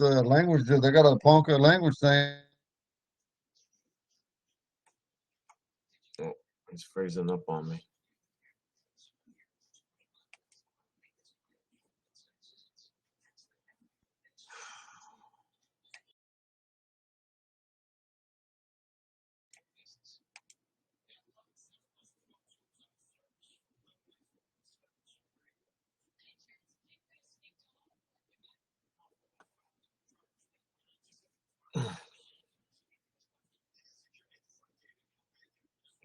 language. They got a Ponca language thing. Oh, it's freezing up on me.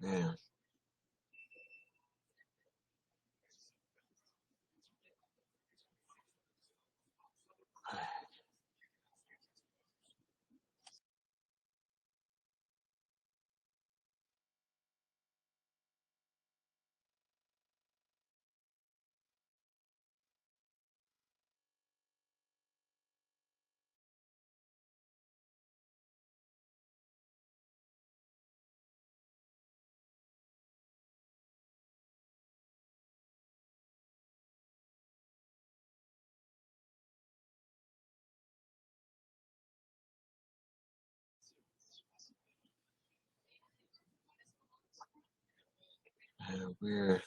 Yeah. Weird.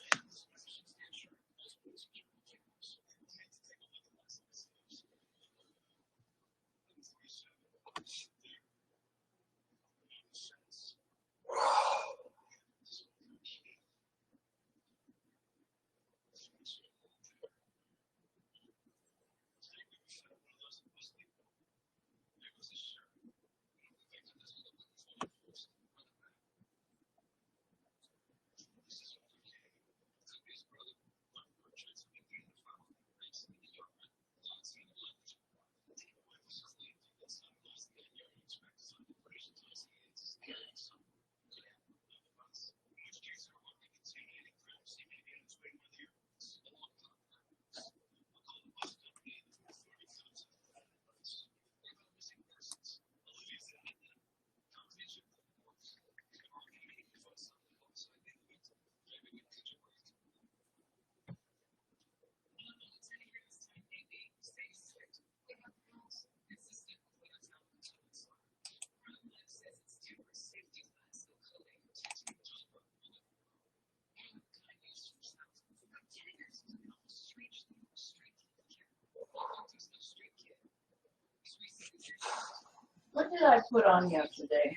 What did I put on yesterday?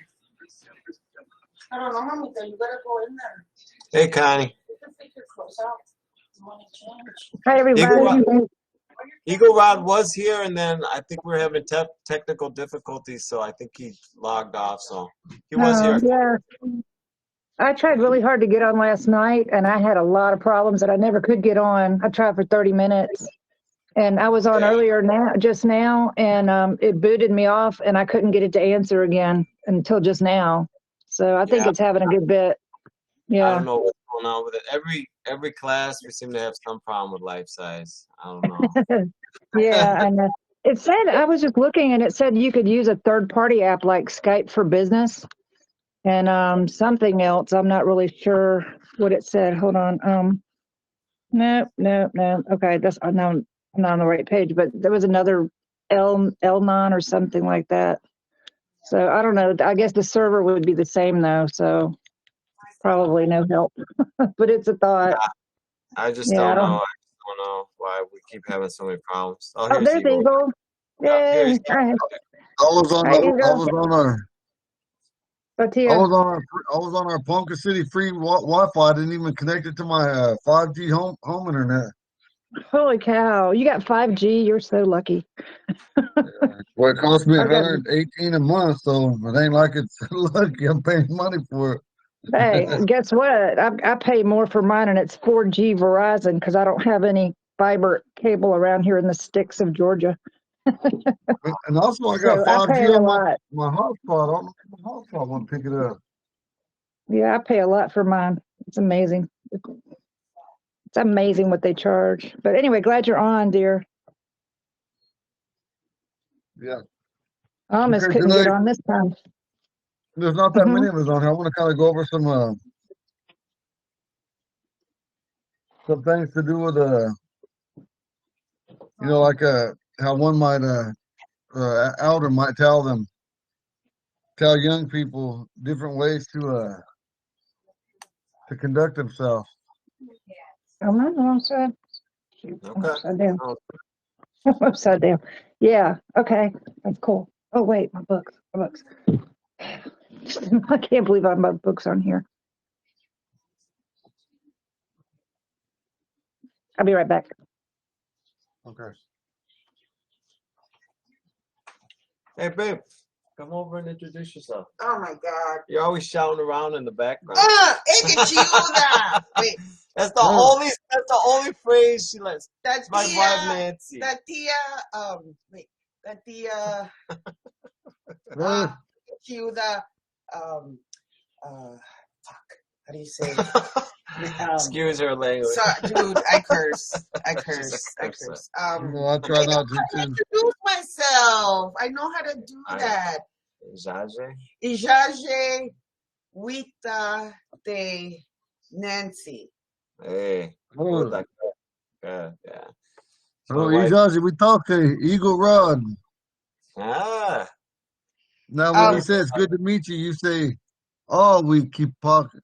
I don't know, honey, so you better go in there. Hey, Connie. You can take your clothes out. You want to change? Hi, everybody. Eagle Rod was here, and then I think we're having technical difficulties, so I think he logged off. So he was here. Yeah, I tried really hard to get on last night, and I had a lot of problems that I never could get on. I tried for 30 minutes, and I was on earlier just now, and it booted me off, and I couldn't get it to answer again until just now. So I think it's having a good bit. Yeah. I don't know what's going on with it. Every class we seem to have some problem with life size. I don't know. Yeah, and it said, I was just looking, and it said you could use a third-party app like Skype for Business and something else. I'm not really sure what it said. Hold on. No. Okay, I'm not on the right page, but there was another L9 or something like that. So I don't know. I guess the server would be the same though, so probably no help. But it's a thought. I just don't know. I just don't know why we keep having so many problems. Oh, here's there's Eagle. Yeah, Yay. I was on our Ponca City free Wi-Fi. I didn't even connect it to my 5G home internet. Holy cow! You got 5G. You're so lucky. Well, it cost me $118 a month, so it ain't like it's lucky. I'm paying money for it. Hey, guess what? I pay more for mine, and it's 4G Verizon because I don't have any fiber cable around here in the sticks of Georgia. And also, I got 5G on my hotspot. I don't know if my hotspot won't pick it up. Yeah, I pay a lot for mine. It's amazing. It's amazing what they charge. But anyway, glad you're on, dear. Yeah. I almost couldn't get on this time. There's not that many of us on here. I want to kind of go over some things to do with like how one might elder might tell young people different ways to conduct themselves. I'm not wrong side. Shoot, I'm Okay. upside down. Oh, I'm upside down. Yeah. Okay. That's cool. Oh wait, my books. My books. I can't believe I have my books on here. I'll be right back. Okay. Hey, babe, come over and introduce yourself. Oh my God. You're always shouting around in the background. Enrich. Wait, That's the only phrase she lets. that's My wife Nancy. the tia, wait, the tia, Hey, Chiuda, fuck, how do you say? Excuse her language. Dude, I curse. I She's curse. a I cursor. curse. I try not to too. Introduce myself. I know how to do that. Jaje? Ijaje Wita de Nancy. Hey. Oh, Good, yeah. So oh, my wife. Ijazi, we talk to Eagle Rod. Ah. Now, when he Um, says good to meet you, you say, "Oh, we keep talking.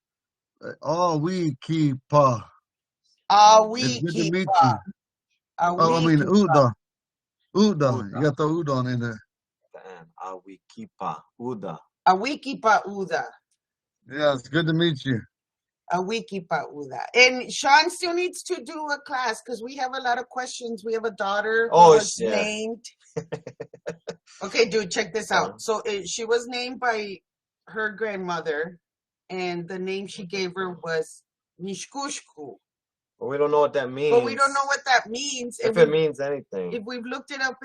Oh, we keep. It's good to meet you." Oh, I mean, Uda. Uda. You got the udon in there. Awikipa. Uda. Awikipa Uda. Yeah, it's good to meet you. Awikipa Uda. And Sean still needs to do a class because we have a lot of questions. We have a daughter who was shit. named. Okay, dude, check this out. So she was named by her grandmother, and the name she gave her was Nishkushku. But we don't know what that means. But we don't know what that means. If it means anything. If we've looked it up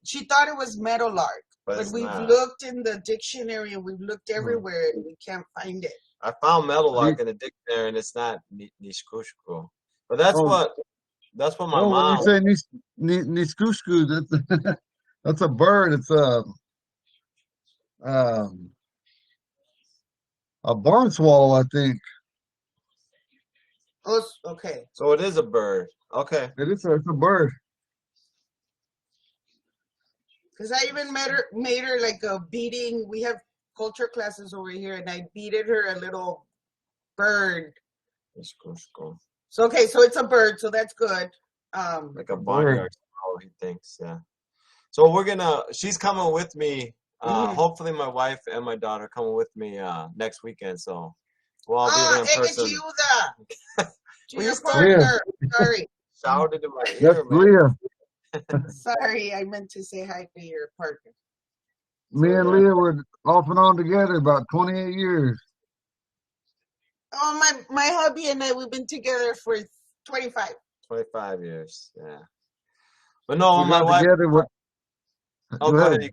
she thought it was meadowlark. But we've not. looked in the dictionary and we've looked everywhere and we can't find it. I found meadowlark in the dictionary and it's not Nishkushku. But that's what my When mom. you say niskusku, that's a bird. It's a barn swallow, I think. Oh, okay. So it is a bird. Okay. It's a bird. Because I even made her like a beating. We have culture classes over here, and I beaded her a little bird. Nishkushku. So okay, so it's a bird, so that's good. Like a barnyard swallow, he thinks, yeah. So she's coming with me. Hopefully my wife and my daughter coming with me next weekend. So we'll all be there in person. To your partner. Sorry. Shouted in my ear, That's man. Leah. Sorry, I meant to say hi to your partner. Me and Leah were off and on together about 28 years. Oh, my hubby and I, we've been together for 25. 25 years, yeah. But no, We my got wife. together with. Oh, go ahead.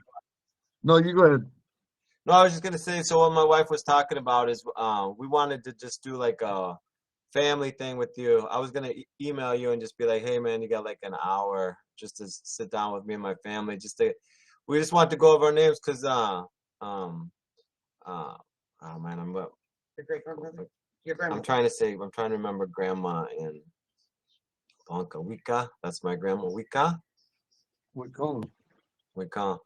No, you go ahead. No, I was just gonna say. So what my wife was talking about is, we wanted to just do like a family thing with you. I was gonna email you and just be like, hey man, you got like an hour just to sit down with me and my family. We just want to go over our names because oh man, Your great grandmother. Your grandmother. I'm trying to remember grandma in Ponca. Wika. That's my grandma Wika. Wika.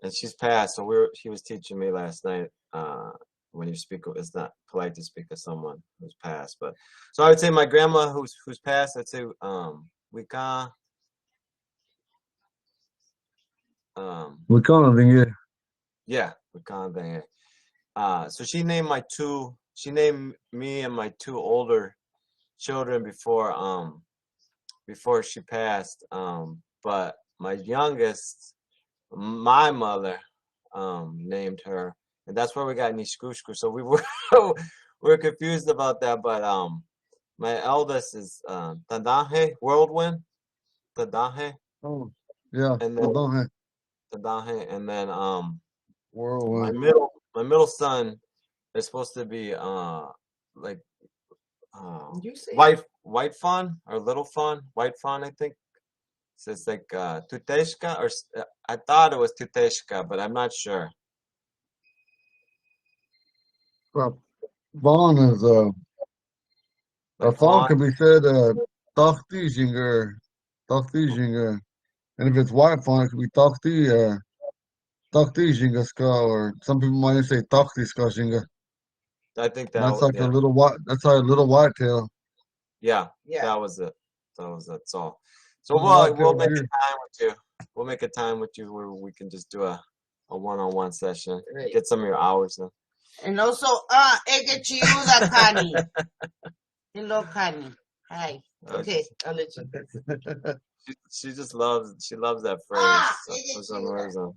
And she's passed, so she was teaching me last night, when you speak, it's not polite to speak of someone who's passed, but so I would say my grandma who's passed, I'd say Wika. Yeah. Yeah, Wika. So she named me and my two older children before she passed. But my youngest, my mother named her, and that's where we got Nishkushku. So we were confused about that. But my eldest is Tadahe, Whirlwind, Tadahe. Oh, yeah. And then Tadahe, and then Whirlwind. my middle son is supposed to be like white fawn or little fawn, white fawn, I think. So it's like Tuteshka, or I thought it was Tuteshka, but I'm not sure. Vaughn is a Like fawn fawn. can be said Tachtijinger. And if it's white font, it could be Takti Jingaska, or some people might say Takti Jinga. I think that That's was, like a little white. That's like a little white tail. yeah, Yeah. that was it. That was it. So Little white we'll tail make a deer. time with you. We'll make a time with you where we can just do a one-on-one session. Right. Get some of your hours in. And also, Ege Chiuda Kani. Hello, Kani. Hi. Okay, I'll let you. She loves that phrase. Ege For some Chiuda. reason.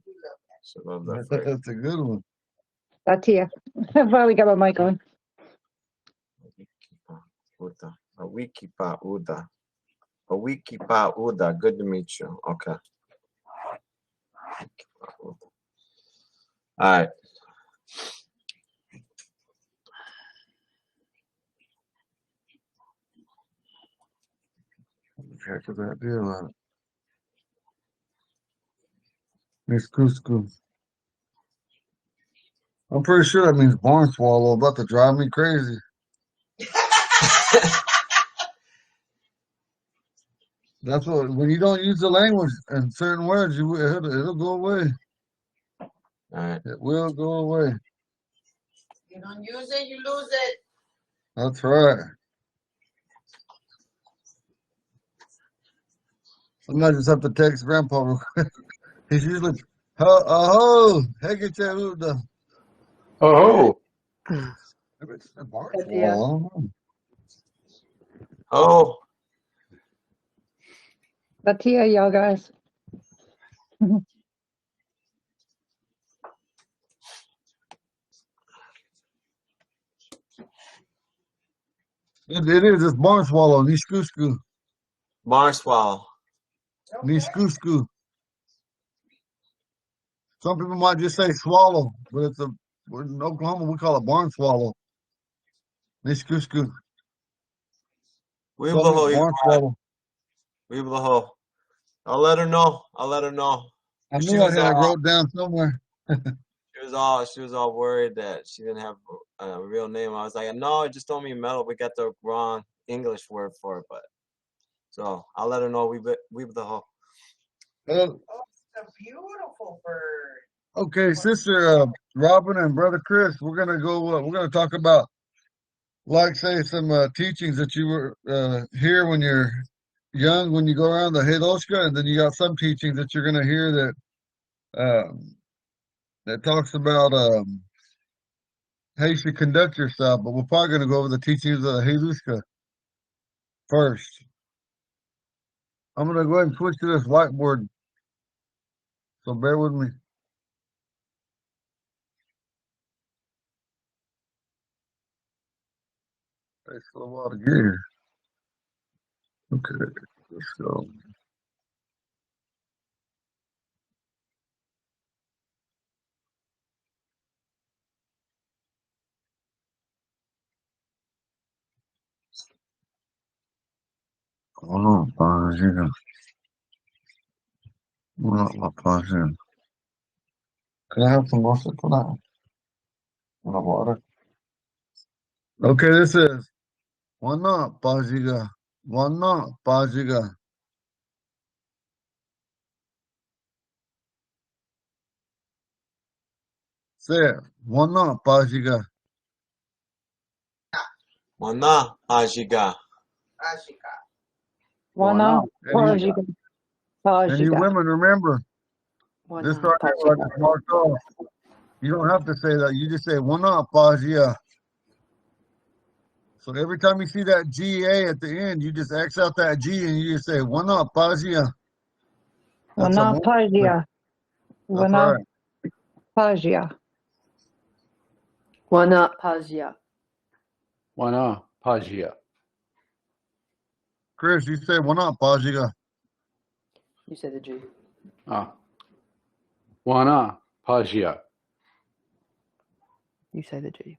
She loves that phrase. That's a good one. Tatia. I finally got my mic on. Awikipa Uda. Awikipa Uda. Good to meet you. Okay. All right. Heck of that deal on it. Miss Cusco. I'm pretty sure that means barn swallow. About to drive me crazy. That's what, when you don't use the language and certain words, it'll go away. All right. It will go away. You don't use it, you lose it. That's right. Sometimes just have to text Grandpa real quick. He's usually, heck it, the Oh, maybe it's a barn Tatia. swallow. I don't know. Oh, Tatia, y'all guys. It is. It's barn swallow. Nishkusku. barn swallow. Nishkusku. Some people might just say swallow, but in Oklahoma we call it barn swallow. Nishkusku. Some Weebleho, barn swallow. Weebleho. I'll let her know. I'll let her know. I She knew I was had it wrote down somewhere. she was all worried that she didn't have a real name. I was like, no, it just told me metal. We got the wrong English word for it, but so I'll let her know. Weebleho. Oh, it's a beautiful bird. Okay, Sister Robin and Brother Chris, we're gonna go. We're gonna talk about, like, say, some teachings that you were hear when you're young, when you go around the Hedoshka, and then you got some teachings that you're gonna hear that talks about how you should conduct yourself. But we're probably gonna go over the teachings of the Hedoshka first. I'm gonna go ahead and switch to this whiteboard, so bear with me. Takes a little while to get here. Okay, let's go. Hold on, pause here. Pause here. Can I have some more for that? Water. Okay, this is Wana Pajiga. Wana Pajiga. Say it. Wana Pajiga. Wana Ajiga. Ashika. Wana. And you, and you Pajiga. women, remember, this right here, I Pajiga. just marked off. You don't have to say that. You just say Wana Pajiga. So every time you see that GA at the end, you just X out that G and you just say Wana Pajiga. That's Wana Pajiga. That's Wana right. Pajiga. Wana Pazia. Wana Pajia. Chris, you say Wana Pajiga. You say the G. Wana Pajia. You say the G.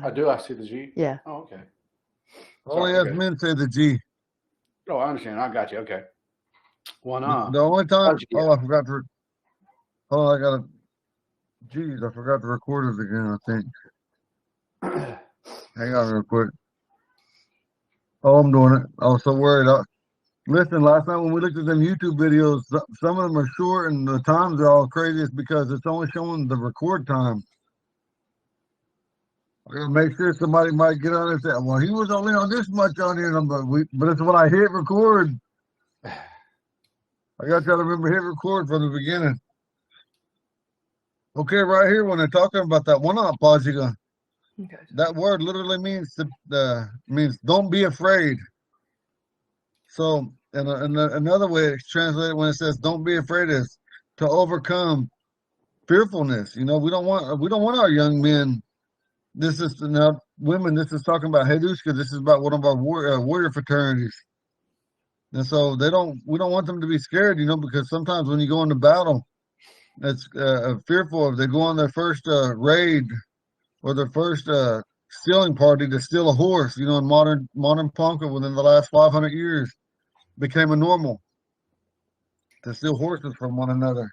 I do. I see the G. Yeah. Oh, okay. Only Sorry, us okay. men say the G. Oh, I understand. I got you. Okay. Wana. The only time, Pajiga. I forgot to, oh, I gotta, geez, I forgot to record it again, I think. Hang on real quick. Oh, I'm doing it. I was so worried. Listen, last night when we looked at them YouTube videos, some of them are short and the times are all crazy. It's because it's only showing the record time. I gotta make sure somebody might get on and say, "Well, he was only on this much on here," but it's when I hit record. I gotta try to remember hit record from the beginning. Okay, right here when they're talking about that one up pajiga, Okay. that word literally means means don't be afraid. So, another way it's translated when it says "don't be afraid" is to overcome fearfulness. You know, we don't want our young men. This is now women. This is talking about Hedushka. This is about one of our warrior fraternities, and so we don't want them to be scared. You know, because sometimes when you go into battle, it's fearful. If they go on their first raid or their first stealing party to steal a horse, you know, in modern Ponca within the last 500 years became a normal to steal horses from one another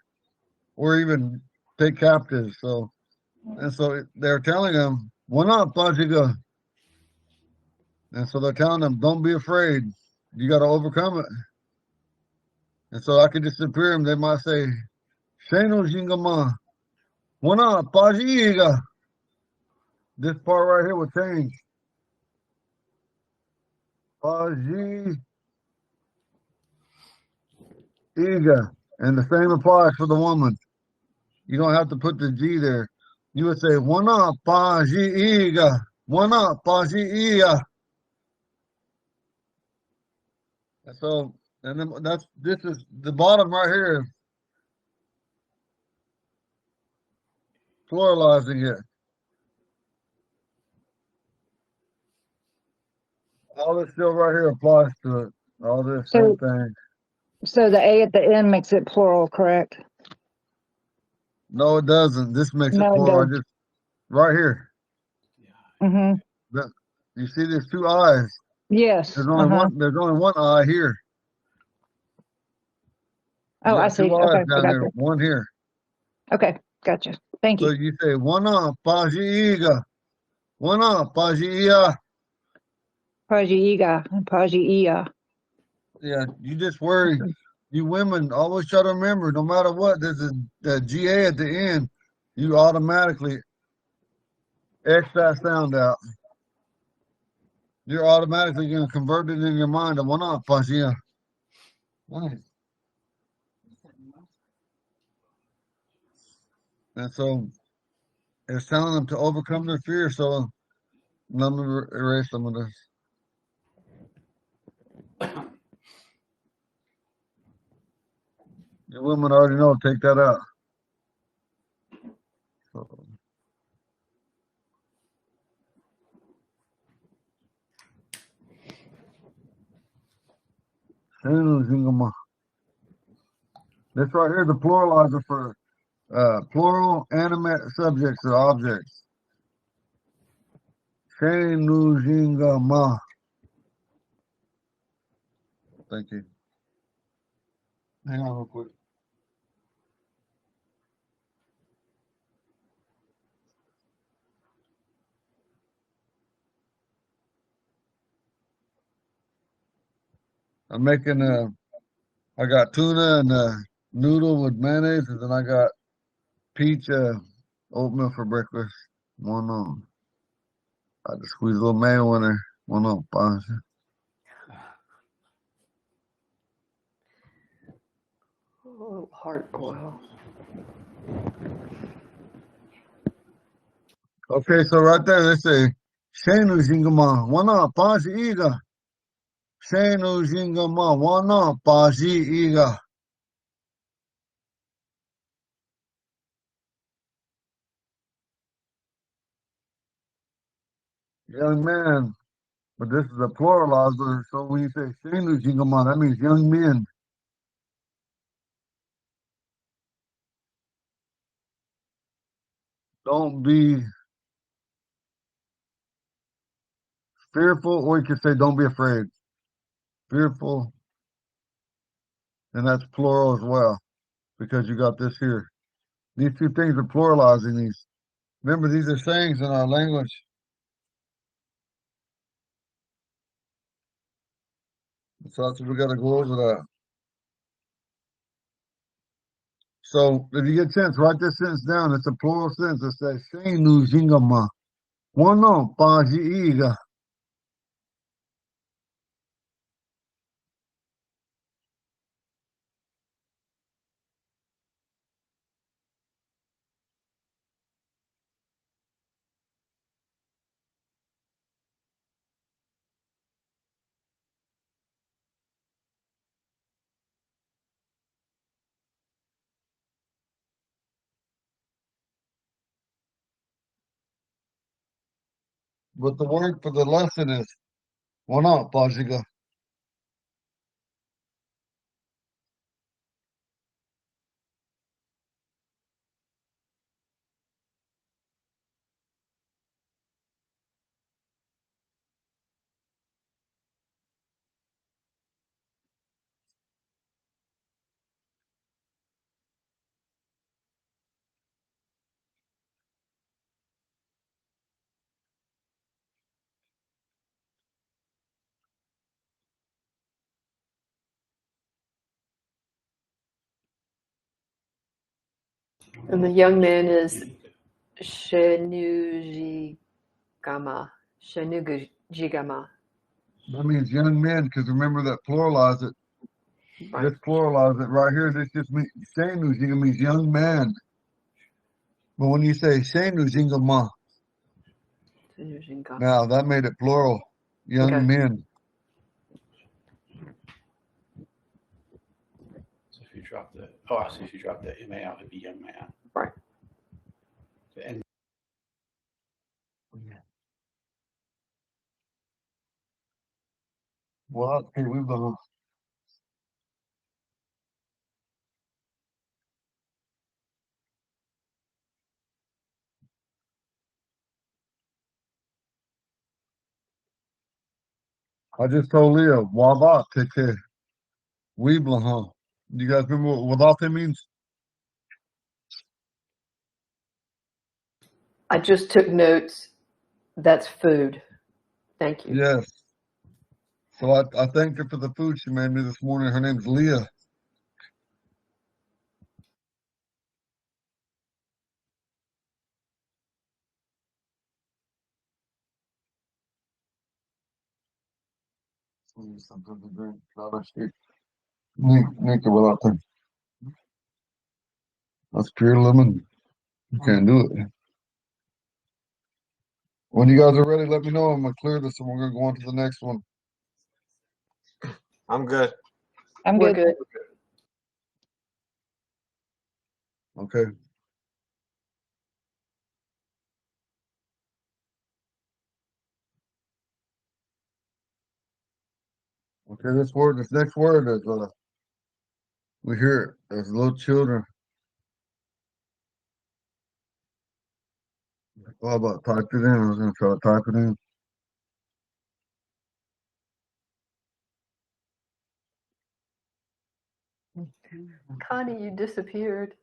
or even take captives. So and so they're telling them, "Why not, Pajiga?" And so they're telling them, "Don't be afraid. You got to overcome it." And so I could just hear them. They might say, "Sheno Jingama, why not, Pajiga?" This part right here will change. Pajiga. And the same applies for the woman. You don't have to put the G there. You would say, "Wana pajiga, wana pajiga." And so, and then this is the bottom right here, pluralizing it. All this still right here applies to it. All this same thing. So the A at the end makes it plural, correct? No, it doesn't. This makes it No, it plural. I doesn't. just right here. Mm-hmm. You see, there's two eyes. Yes. There's only one. There's only one eye here. You Oh, I got see. two eyes Okay, I down got there. you. One here. Okay, gotcha. Thank So you. you say wana pajiga, wana pajiga. Pajiiga. Yeah, you just worry. You women always try to remember, no matter what, there's a GA at the end. You automatically X that sound out. You're automatically going to convert it in your mind to one up, yeah. And so it's telling them to overcome their fear. So let me erase some of this. You women already know. Take that out. So, this right here is the pluralizer for plural animate subjects or objects. Ma. Thank you. Hang on real quick. I'm making I got tuna and noodle with mayonnaise, and then I got peach oatmeal for breakfast. One on. I just squeeze a little mayo in there. One on. Oh, heart oil. Okay, so right there they say Shenu Jingama, wana paji iga. Shenu Jingama, wana paji iga. Young man, but this is a pluralizer, so when you say Shenu Jingama, that means young men. Don't be fearful, or you could say don't be afraid. Fearful, and that's plural as well, because you got this here. These two things are pluralizing these. Remember, these are sayings in our language. So that's what we got to go over that. So if you get a chance, write this sentence down. It's a plural sentence. It says, Shenu Jingama. Wano Pajiiga. But the word for the lesson is Wana Pajiga. And the young man is Shenujigama. Shenujigama. That means young men, because remember that pluralize it. Right. This pluralize it right here. This just means Shenu Jinga means young man. But when you say Shenu Jingama, Shenujigama. now that made it plural. Young Okay. men. So if you drop the, oh, I see. If you drop the MA out, it'd be young man. Right. And Well, okay, we've done. I just told Leah, Waba Teke, Weeblaha. You guys remember what Wadate means? I just took notes. That's food. Thank you. Yes. So I thanked her for the food she made me this morning. Her name's Leah. Something to drink. Nick Wadate. That's pure lemon. You can't do it. When you guys are ready, let me know. I'm gonna clear this and we're gonna go on to the next one. I'm good. I'm We're good. good. Okay. Okay, this next word is we hear it as little children. How about type it in? I was gonna try to type it in. Connie, you disappeared.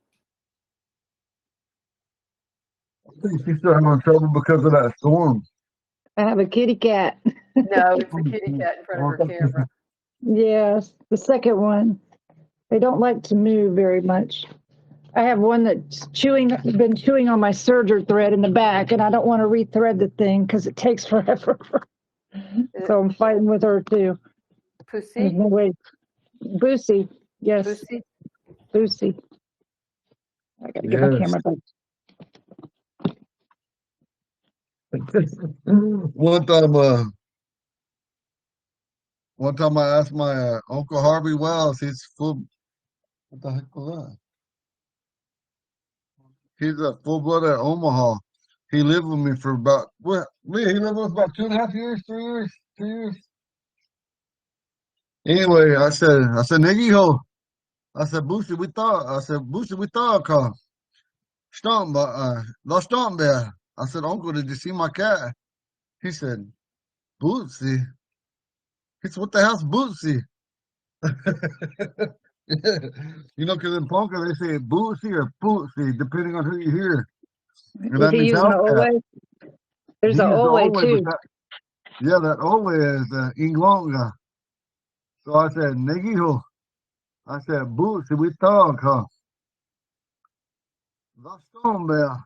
I think she's still having trouble because of that storm. I have a kitty cat. No, it's a kitty cat in front of her camera. Yes, the second one. They don't like to move very much. I have one that's been chewing on my serger thread in the back, and I don't want to rethread the thing because it takes forever. So I'm fighting with her too. There's Pussy? no way. Boosie, yes, Pussy? Boosie. I gotta get my Yes. camera back. One time I asked my Uncle Harvey Wells, he's full, what the heck was that? He's a full-blood at Omaha. He lived with me for about, what, Lee, he lived with us about 2.5 years, 3 years, 2 years. Anyway, I said, Niggy Boosie, we thought, lost stomp there. I said, Uncle, did you see my cat? He said, Bootsy. He said, what the hell's Bootsy? You know, because in Ponca they say Bootsy or Bootsy, depending on who you hear. And Is that he means using house the old cat. way? There's He an used the old way old way, but too. that old way is Inglonga. So I said, Negiho. I said, Boots, we talk, huh? That's on there.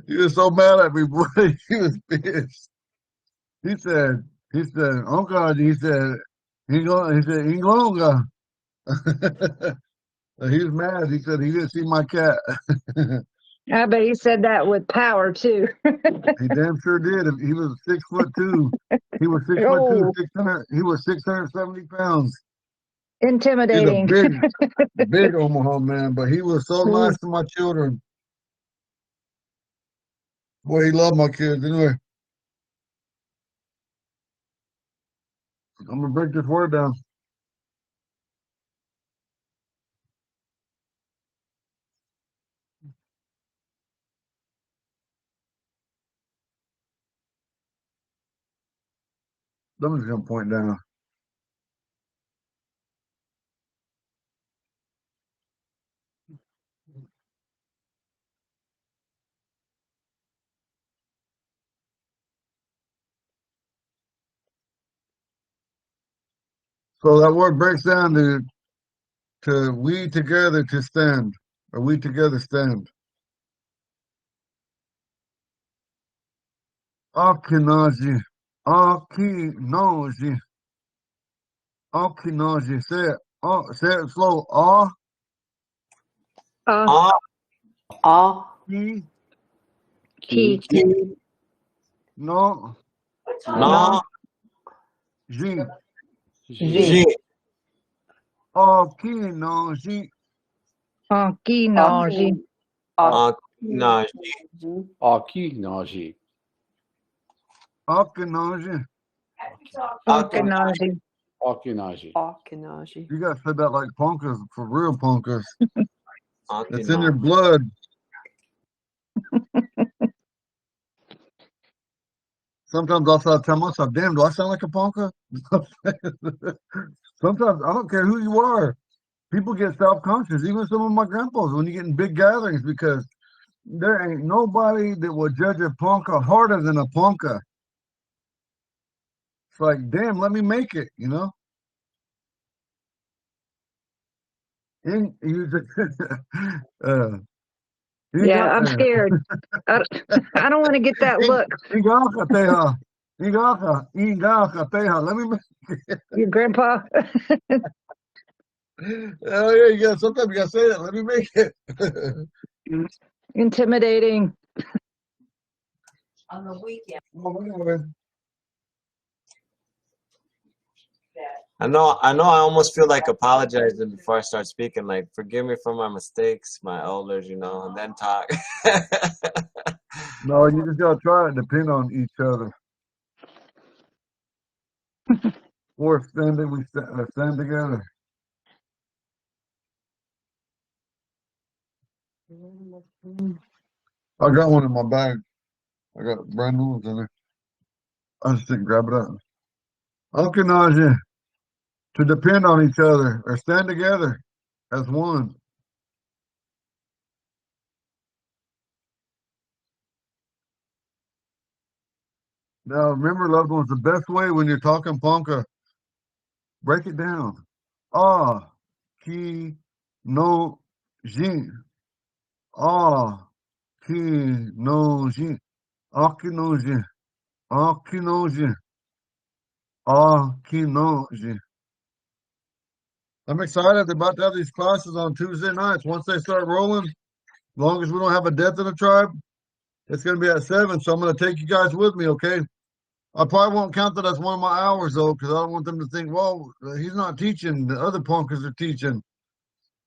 He was so mad at me, boy. He was pissed. He said, Uncle, he said, Inglonga. He was mad. He said he didn't see my cat. I bet he said that with power too. He damn sure did. He was 6'2". He was 6'2", Oh, 600. He was 670 pounds. He's a intimidating. big Omaha man, but he was so Ooh. nice to my children. Boy, he loved my kids. Anyway, I'm gonna break this word down. I'm just gonna point down. So that word breaks down to we together to stand, or we together stand. Akinaji, Akinoji, Akinoji. Say it. Oh, say it slow. Ah, Uh, Ah, Ah, ki, key. no, no, No. ji. G. G. Akinoji, Kinoji. No, Akinoji. Akinoji. Kinoji. Akinoji. Akinaji. You guys said that like Ponkas, for real Ponkas. It's in your Akinaji. blood. Sometimes I'll start telling myself, damn, do I sound like a Ponka? Sometimes I don't care who you are. People get self-conscious, even some of my grandpas, when you get in big gatherings, because there ain't nobody that will judge a Ponka harder than a Ponka. It's like, damn, let me make it, you know? In, you just, uh, you Yeah, got, I'm scared. I, I don't want to get that look. Ingaka teha. Ingaka teha. Let me make Your grandpa. Oh yeah, you got sometimes you gotta say that. Let me make it. Intimidating. Well, anyway, I know I almost feel like apologizing before I start speaking, like forgive me for my mistakes, my elders, and then talk. no, you just gotta try it. Depend on each other. Or standing, we stand together. I got one in my bag. I got brand new ones in there. I just didn't grab it out. Alkanaja, to depend on each other or stand together as one. Now, remember, loved ones, the best way when you're talking Ponca, break it down. Ah, ki, no, jin. Ah, ki, no, jin. Akinoji, Akinoji, Akinoji. I'm excited about to have these classes on Tuesday nights. Once they start rolling, as long as we don't have a death in the tribe, it's going to be at 7. So I'm going to take you guys with me, okay? I probably won't count that as one of my hours, though, because I don't want them to think, well, he's not teaching. The other punkers are teaching.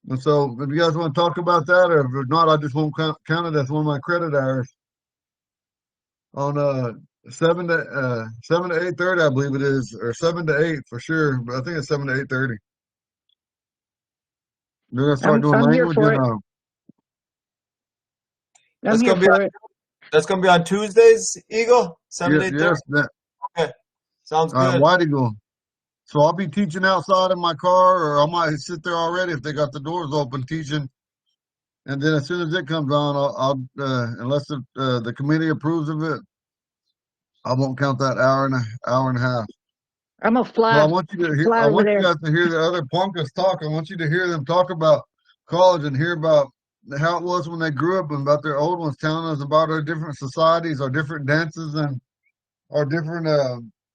And so if you guys want to talk about that, or if not, I just won't count it as one of my credit hours. On 7 to 8:30, I believe it is, or 7 to 8 for sure, but I think it's 7 to 8:30. They're gonna start doing I'm here language for and it. I'm That's here gonna be on, for it. that's gonna be on Tuesdays, Eagle? 7 to 8:30? yes, that Okay. Sounds good. White Eagle. So I'll be teaching outside in my car, or I might sit there already if they got the doors open teaching. And then as soon as it comes on, I'll unless the committee approves of it, I won't count that hour and a half. I'm gonna But I fly want you to hear. fly I over want you there. guys to hear the other Poncas talk. I want you to hear them talk about college and hear about how it was when they grew up and about their old ones telling us about our different societies, our different dances, and our different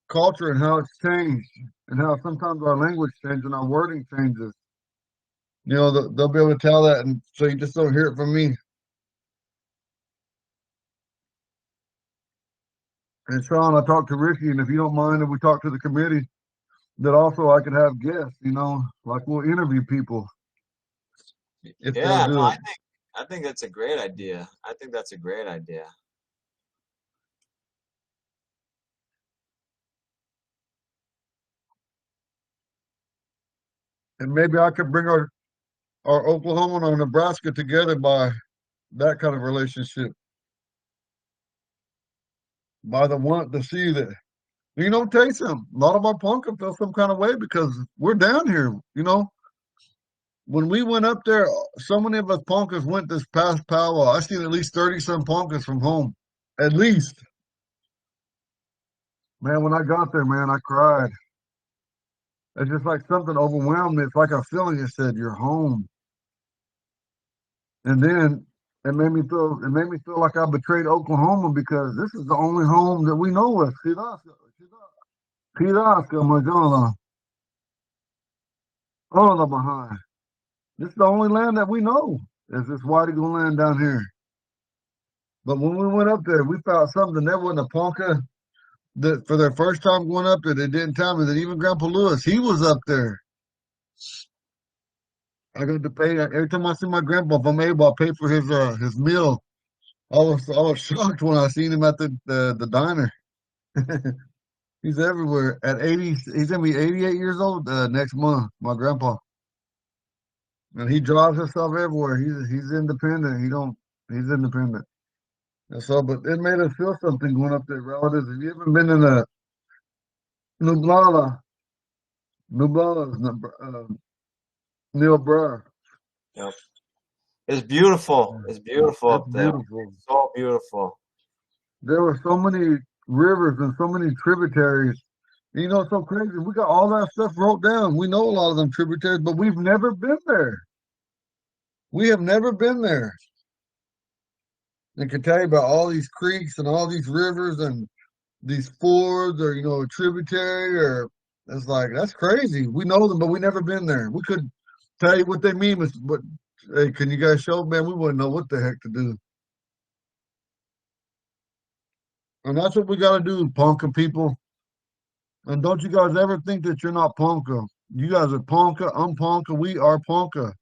culture and how it's changed and how sometimes our language changes and our wording changes. You know, they'll be able to tell that, and so you just don't hear it from me. And Sean, I talked to Ricky, and if you don't mind, if we talk to the committee, that also I could have guests. You know, like we'll interview people if they'll Yeah, no, do it. I think that's a great idea. I think that's a great idea. And maybe I could bring our Oklahoma and our Nebraska together by that kind of relationship. By the want to see that, you know, tell you something. A lot of our Ponca feel some kind of way because we're down here. You know, when we went up there, so many of us Poncas went this past powwow. I seen at least 30 some Poncas from home. At least. Man, when I got there, man, I cried. It's just like something overwhelmed me. It's like a feeling that said, "You're home." And then it made me feel like I betrayed Oklahoma because this is the only home that we know of. Piraska, Magana, all the behind. This is the only land that we know. Is this White Eagle land down here. But when we went up there, we found something. There wasn't a Ponca that for their first time going up there, they didn't tell me that even Grandpa Lewis, he was up there. I got to pay every time I see my grandpa. If I'm able, I pay for his meal. I was shocked when I seen him at the diner. He's everywhere. At 80, he's gonna be 88 years old next month. My grandpa, and he drives himself everywhere. He's independent. He's independent. And so, but it made us feel something going up there, relatives. If you haven't been in a Nublala, Nublala, Neil Brer. Yep. It's beautiful. It's beautiful It's up there. beautiful. So beautiful. There were so many rivers and so many tributaries. You know, it's so crazy. We got all that stuff wrote down. We know a lot of them tributaries, but we've never been there. We have never been there. And can tell you about all these creeks and all these rivers and these fords or, you know, a tributary or it's like, that's crazy. We know them, but we never been there. We could tell you what they mean, but hey, can you guys show, man? We wouldn't know what the heck to do. And that's what we got to do, Ponca people. And don't you guys ever think that you're not Ponca. You guys are Ponca, I'm Ponca, we are Ponca.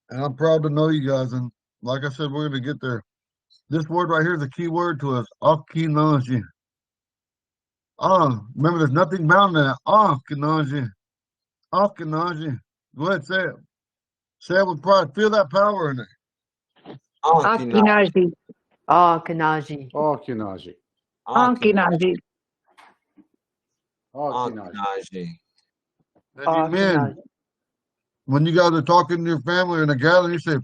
And I'm proud to know you guys. And like I said, we're going to get there. This word right here is a key word to us, Akinaji. Remember, there's nothing bound in that. Akinaji. Akinaji. Go ahead, say it. Say it with pride. Feel that power in it. Ankinaji. Ankinaji. Ah, Kanaji. Okinaji. Ankinaji. Okinaji. Ankinaji. And you Ah, men, Kanaji. when you guys are talking to your family or in a gathering, you say,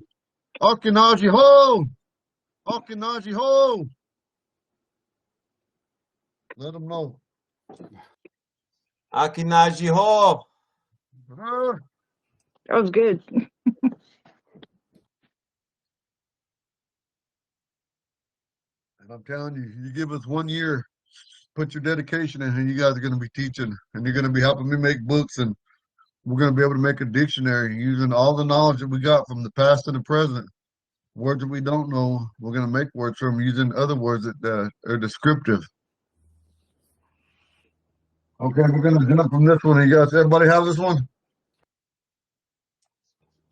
Akinaji ho! Akinaji ho! Let them know. Akinaji ho. Uh, That was good. And I'm telling you, you give us 1 year, put your dedication in, and you guys are going to be teaching, and you're going to be helping me make books, and we're going to be able to make a dictionary using all the knowledge that we got from the past and the present. Words that we don't know, we're going to make words from using other words that are descriptive. Okay, we're going to jump from this one. You guys, everybody have this one?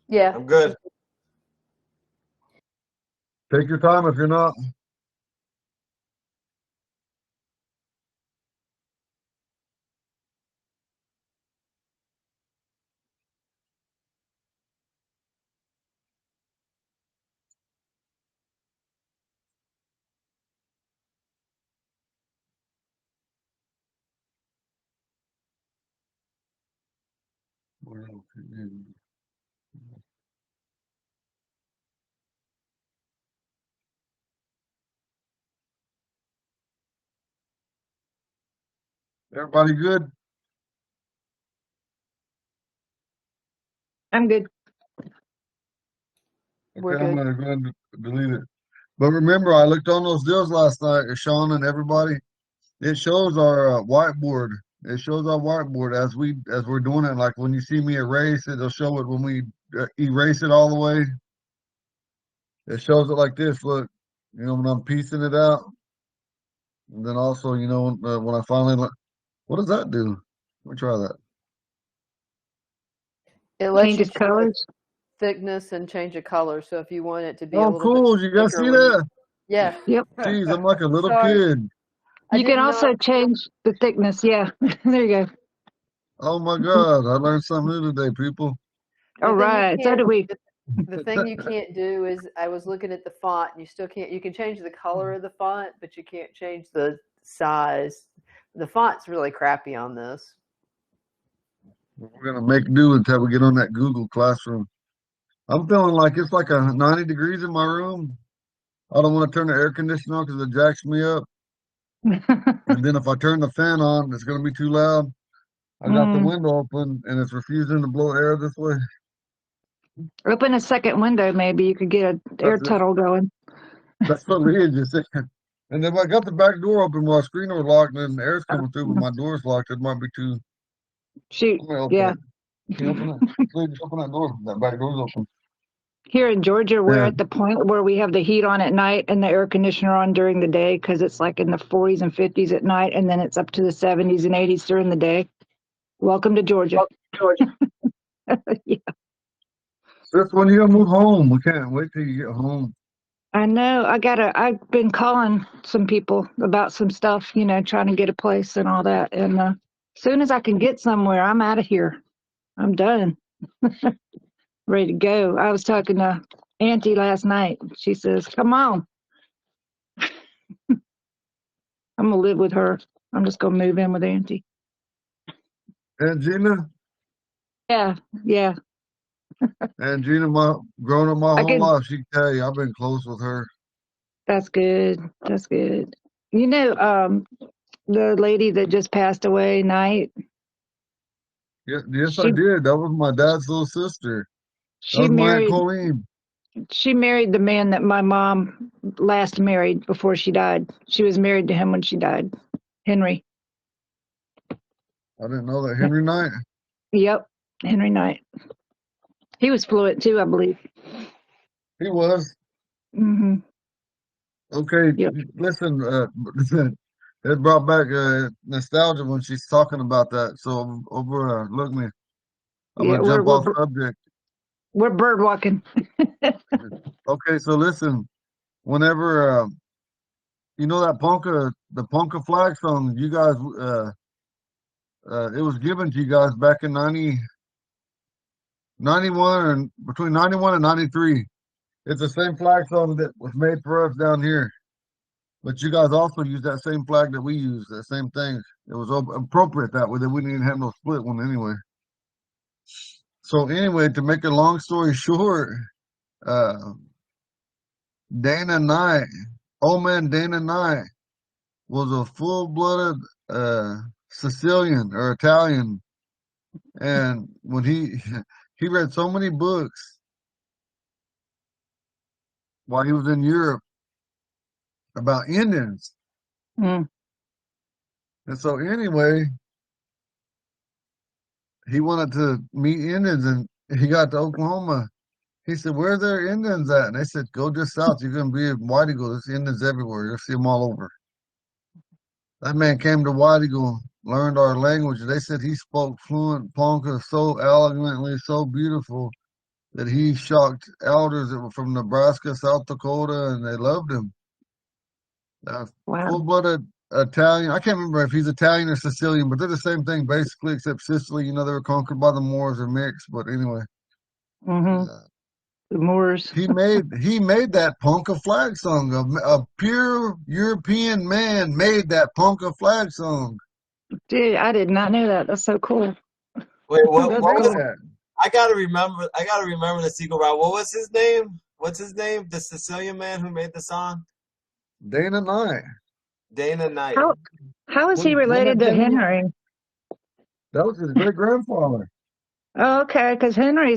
Yeah. I'm good. Take your time if you're not. Everybody good? I'm good. We're Okay, I'm good. gonna go ahead and delete it. But remember, I looked on those deals last night, Sean and everybody. It shows our whiteboard. It shows our whiteboard as we're doing it. Like when you see me erase it, it'll show it when we erase it all the way. It shows it like this. Look, you know, when I'm piecing it out. And then also, you know, when I finally, what does that do? Let me try that. It lets you Changes change the colors. thickness and change the color. So if you want it to be a Oh, little bit cool. You guys thicker see when you, that? yeah. Yep. Jeez, I'm like a little Sorry. kid. I You can didn't also know. change the thickness. Yeah. There you go. Oh my God. I learned something new today, people. All The thing you right. So can't, do we. the thing you can't do is I was looking at the font and you still can't, you can change the color of the font, but you can't change the size. The font's really crappy on this. We're gonna make do until we get on that Google Classroom. I'm feeling like it's like 90 degrees in my room. I don't want to turn the air conditioner on because it jacks me up. And then if I turn the fan on, it's gonna be too loud. I got the Mm. window open and it's refusing to blow air this way. Open a second window, maybe you could get an air That's it. tunnel going. That's what Leah just said. And then I got the back door open while the screen door locked and the air's coming through, but my door's locked. It might be too. Shoot. I'm gonna open Yeah. it. Can you open it? Please open that door. That back door's open. Here in Georgia, we're Yeah. at the point where we have the heat on at night and the air conditioner on during the day because it's like in the 40s and 50s at night, and then it's up to the 70s and 80s during the day. Welcome to Georgia. Yeah, Just when you move home, we can't wait till you get home. I know. I've been calling some people about some stuff, you know, trying to get a place and all that. And as soon as I can get somewhere, I'm out of here. I'm done. Ready to go. I was talking to Auntie last night. She says, "Come on." I'm gonna live with her. I'm just gonna move in with Auntie. And Gina, Yeah, yeah. my grown up my I whole can. life, she can tell you I've been close with her. That's good. That's good. You know, the lady that just passed away, Night. Yes, I She did. That was my dad's little sister. That she was my Aunt married. Colleen. She married the man that my mom last married before she died. She was married to him when she died, Henry. I didn't know that. Henry Knight. Yep, Henry Knight. He was fluent too, I believe. He was. Hmm. Okay, Yep. listen, it brought back nostalgia when she's talking about that. So look me. I'm Yeah, gonna jump off subject. we're bird walking. Okay, so listen, whenever you know that the Ponca flag song, you guys it was given to you guys back in 91 and between 91 and 93. It's the same flag song that was made for us down here. But you guys also use that same flag that we use, that same thing. It was appropriate that way that we didn't have no split one anyway. So anyway, to make a long story short, uh, Dana Knight, old man Dana Knight, was a full-blooded Sicilian or Italian, and when he read so many books while he was in Europe about Indians, Mm. and so anyway, he wanted to meet Indians, and he got to Oklahoma. He said, "Where are there Indians at?" And they said, "Go just south. You're gonna be in White Eagle. There's Indians everywhere. You'll see them all over." That man came to White Eagle, learned our language. They said he spoke fluent Ponca so elegantly, so beautiful that he shocked elders that were from Nebraska, South Dakota, and they loved him. Wow. Full-blooded Italian. I can't remember if he's Italian or Sicilian, but they're the same thing basically, except Sicily. You know, they were conquered by the Moors or mixed. But anyway, Hmm. The Moors. he made that Ponca flag song. A pure European man made that Ponca flag song. Dude, I did not know that. That's so cool. Wait, what? That's What was? cool. I gotta remember. I gotta remember the Seagull Ride. What was his name? What's his name? The Sicilian man who made the song. Dana Knight. Dana Knight. How How is he Wasn't related that to Henry? Henry? That was his great grandfather. Oh, okay, because Henry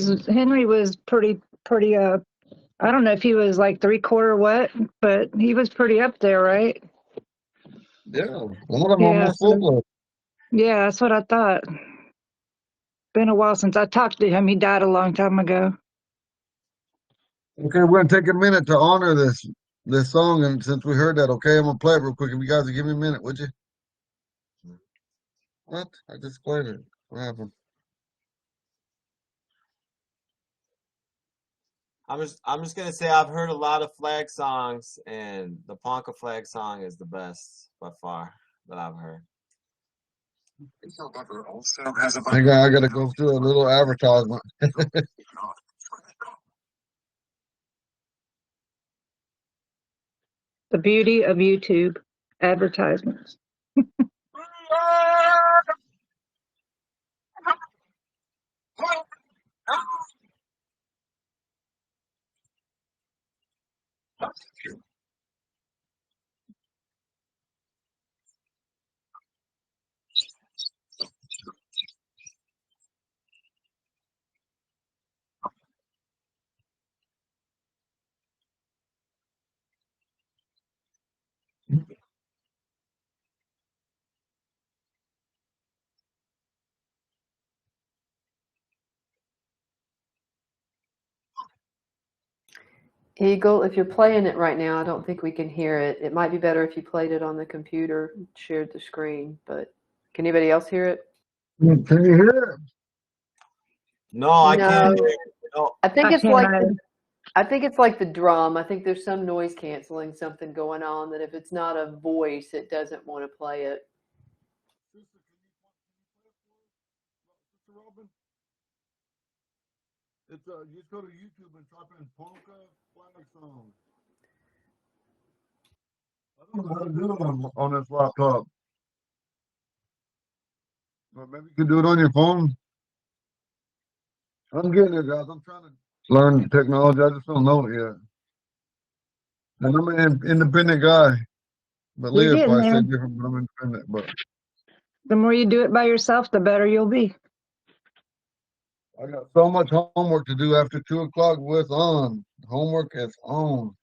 was pretty. I don't know if he was like 3/4 what, but he was pretty up there, right? Yeah, one of them Yeah. almost full. Yeah, that's what I thought. Been a while since I talked to him. He died a long time ago. Okay, we're gonna take a minute to honor this song, and since we heard that, okay, I'm gonna play it real quick. If you guys would give me a minute, would you? What? I just played it. What happened? I'm just gonna say I've heard a lot of flag songs, and the Ponca flag song is the best by far that I've heard. I gotta go through a little advertisement. The beauty of YouTube advertisements. Eagle, if you're playing it right now, I don't think we can hear it. It might be better if you played it on the computer, shared the screen, but can anybody else hear it? Can you hear it? No, I can't No. hear it. No. I think I it's can't like either. I think it's like the drum. I think there's some noise canceling something going on that if it's not a voice, it doesn't want to play it. Sister Robin? It's you just go to YouTube and type in Ponca flag song. I don't know how to do it on this laptop. Or maybe you can do it on your phone. I'm getting it, guys. I'm trying to learn technology. I just don't know it yet. And I'm an independent guy. But You're Leah getting probably there. said different, but I'm independent. But The more you do it by yourself, the better you'll be. I got so much homework to do after 2 o'clock with on. Homework is on.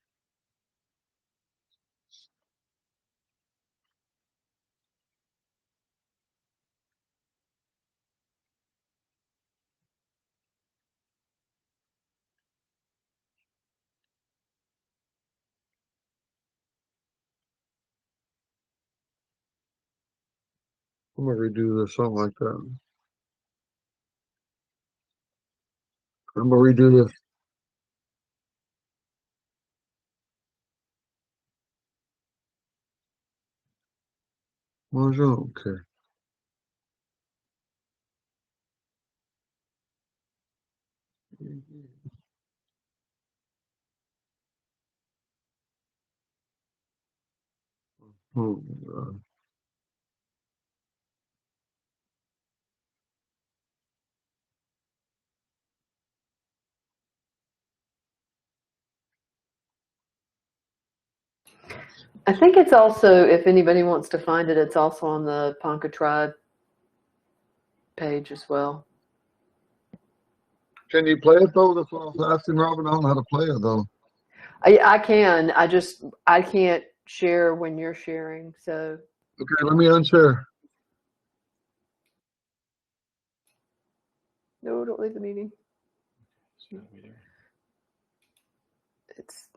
I'm gonna redo this, something like that. I'm gonna redo this. Bonjour. Okay. Oh, God. I think it's also, if anybody wants to find it, it's also on the Ponca Tribe page as well. Can you play it though? That's what I was asking Robin. I don't know how to play it though. I can. I can't share when you're sharing. So Okay, let me unshare. no, don't leave the meeting. It's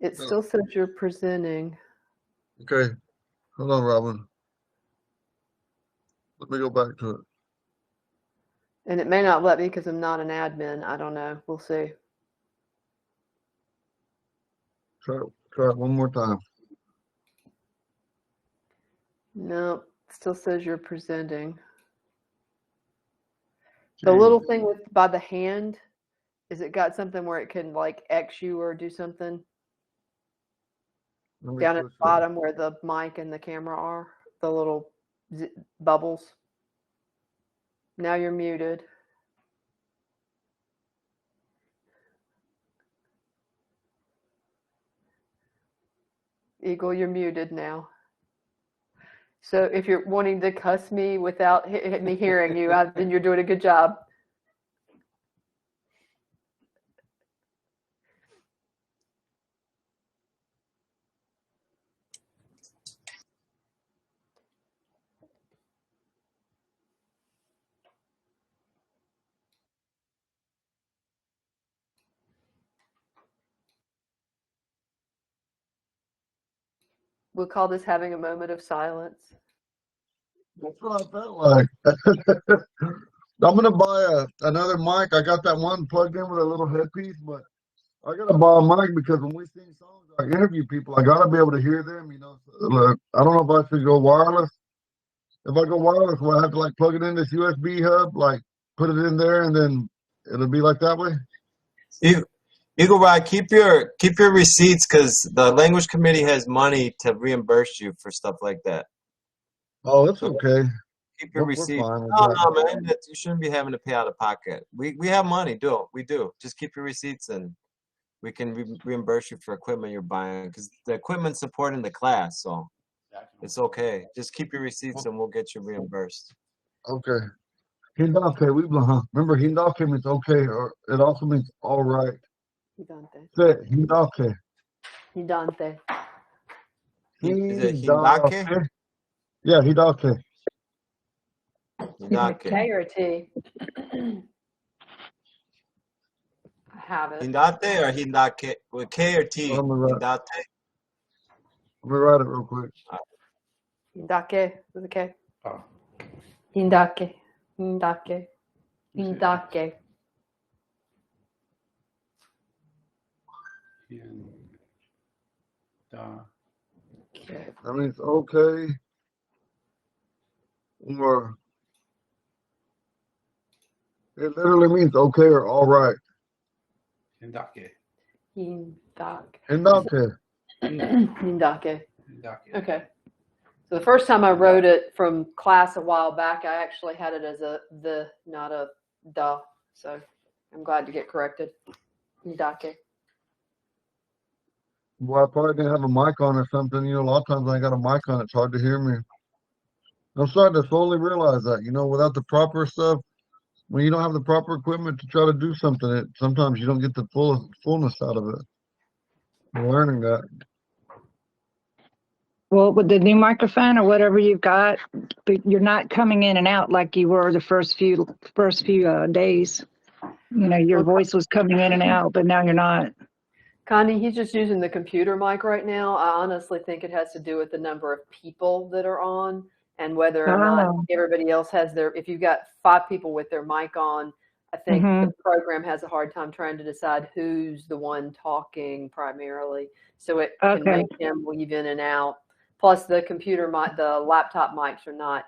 it still says you're presenting. Okay, hold on, Robin. Let me go back to it. And it may not let me because I'm not an admin. I don't know. We'll see. Try it one more time. No, it still says you're presenting. The Jeez. little thing with by the hand, is it got something where it can like X you or do something? Let me Down at switch the bottom where the mic and the camera are, the little bubbles. Now you're muted. Eagle, you're muted now. So if you're wanting to cuss me without me hearing you, then you're doing a good job. We'll call this having a moment of silence. That's what I felt like. I'm gonna buy another mic. I got that one plugged in with a little headpiece, but I gotta buy a mic because when we sing songs, I interview people. I gotta be able to hear them. So, look, I don't know if I should go wireless. If I go wireless, will I have to like plug it in this USB hub, like put it in there, and then it'll be like that way? Eagle Rod, keep your receipts because the language committee has money to reimburse you for stuff like that. Oh, it's So okay. keep your We're receipts. fine with No, that. no, man, you shouldn't be having to pay out of pocket. We have money, we do. Just keep your receipts and we can reimburse you for equipment you're buying because the equipment's supporting the class, so it's okay. Just keep your receipts and we'll get you reimbursed. Okay. Hindake, remember Hindake means okay, or it also means all right. Hidante. Say it, Hindake. Hidante. Is it Hindake? Hindake? Yeah, Hindake. Is it a Hindake. K or a T? I have it. Hindate or Hindake? With K or T? I'm gonna Hindate. write it real quick. Hindake with a K. Oh. Hindake. Hindake. Hindake. Okay. That means okay, or it literally means okay or all right. Hindake. Hindake. Hindake. Hindake. Hindake. Okay. So the first time I wrote it from class a while back, I actually had it as a the, not a da. So I'm glad to get corrected. Hindake. Well, I probably didn't have a mic on or something. A lot of times I got a mic on, it's hard to hear me. I'm starting to slowly realize that, without the proper stuff, when you don't have the proper equipment to try to do something, sometimes you don't get the fullness out of it. I'm learning that. Well, with the new microphone or whatever you've got, but you're not coming in and out like you were the first few days. Your voice was coming in and out, but now you're not. Connie, he's just using the computer mic right now. I honestly think it has to do with the number of people that are on and whether or not everybody else has if you've got 5 people with their mic on, I think the program has a hard time trying to decide who's the one talking primarily. So it can make them weave in and out. Plus the computer mic, the laptop mics are not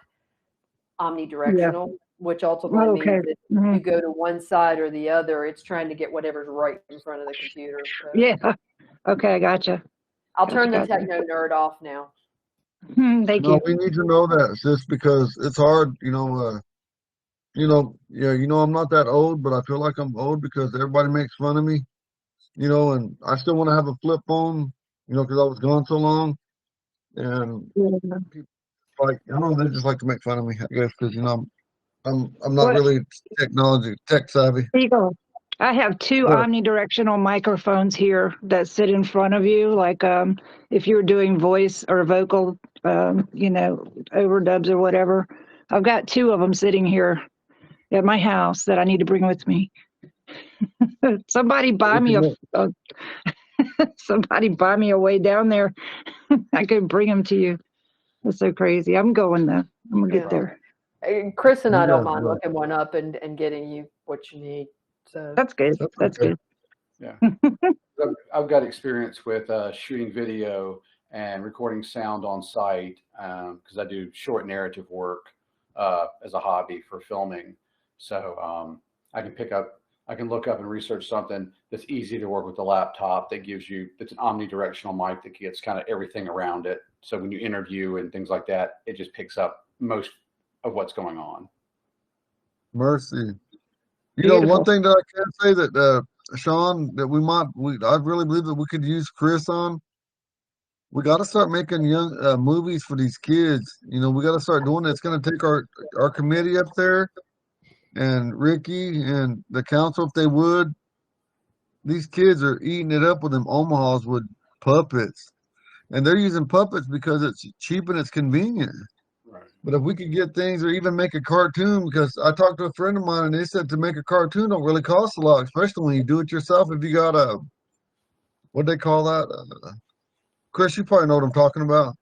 omnidirectional, which ultimately means that if you go to one side or the other, it's trying to get whatever's right in front of the computer. So. Yeah. Okay, I gotcha. I'll turn the techno nerd off now. Thank you. We need to know that, sis, because it's hard, I'm not that old, but I feel like I'm old because everybody makes fun of me, and I still want to have a flip phone, because I was gone so long. And people, like, I don't know, they just like to make fun of me, I guess, because, I'm not really tech savvy. Eagle, I have 2 omnidirectional microphones here that sit in front of you. Like if you're doing voice or vocal, overdubs or whatever, I've got 2 of them sitting here at my house that I need to bring with me. Somebody buy me somebody buy me a way down there. I could bring them to you. That's so crazy. I'm going though. I'm gonna get there. Chris and I don't mind looking one up and getting you what you need. So that's good. That's good. Yeah. I've got experience with shooting video and recording sound on site because I do short narrative work as a hobby for filming. So I can look up and research something that's easy to work with the laptop that's an omnidirectional mic that gets kind of everything around it. So when you interview and things like that, it just picks up most of what's going on. Mercy. One thing that I can say that Sean, that I really believe that we could use Chris on. We got to start making young movies for these kids. You know, we got to start doing it. It's going to take our committee up there and Ricky and the council, if they would. These kids are eating it up with them Omahas with puppets, and they're using puppets because it's cheap and it's convenient. Right. But if we could get things, or even make a cartoon, because I talked to a friend of mine and they said to make a cartoon don't really cost a lot, especially when you do it yourself. If you got a, what they call that? Chris, you probably know what I'm talking about.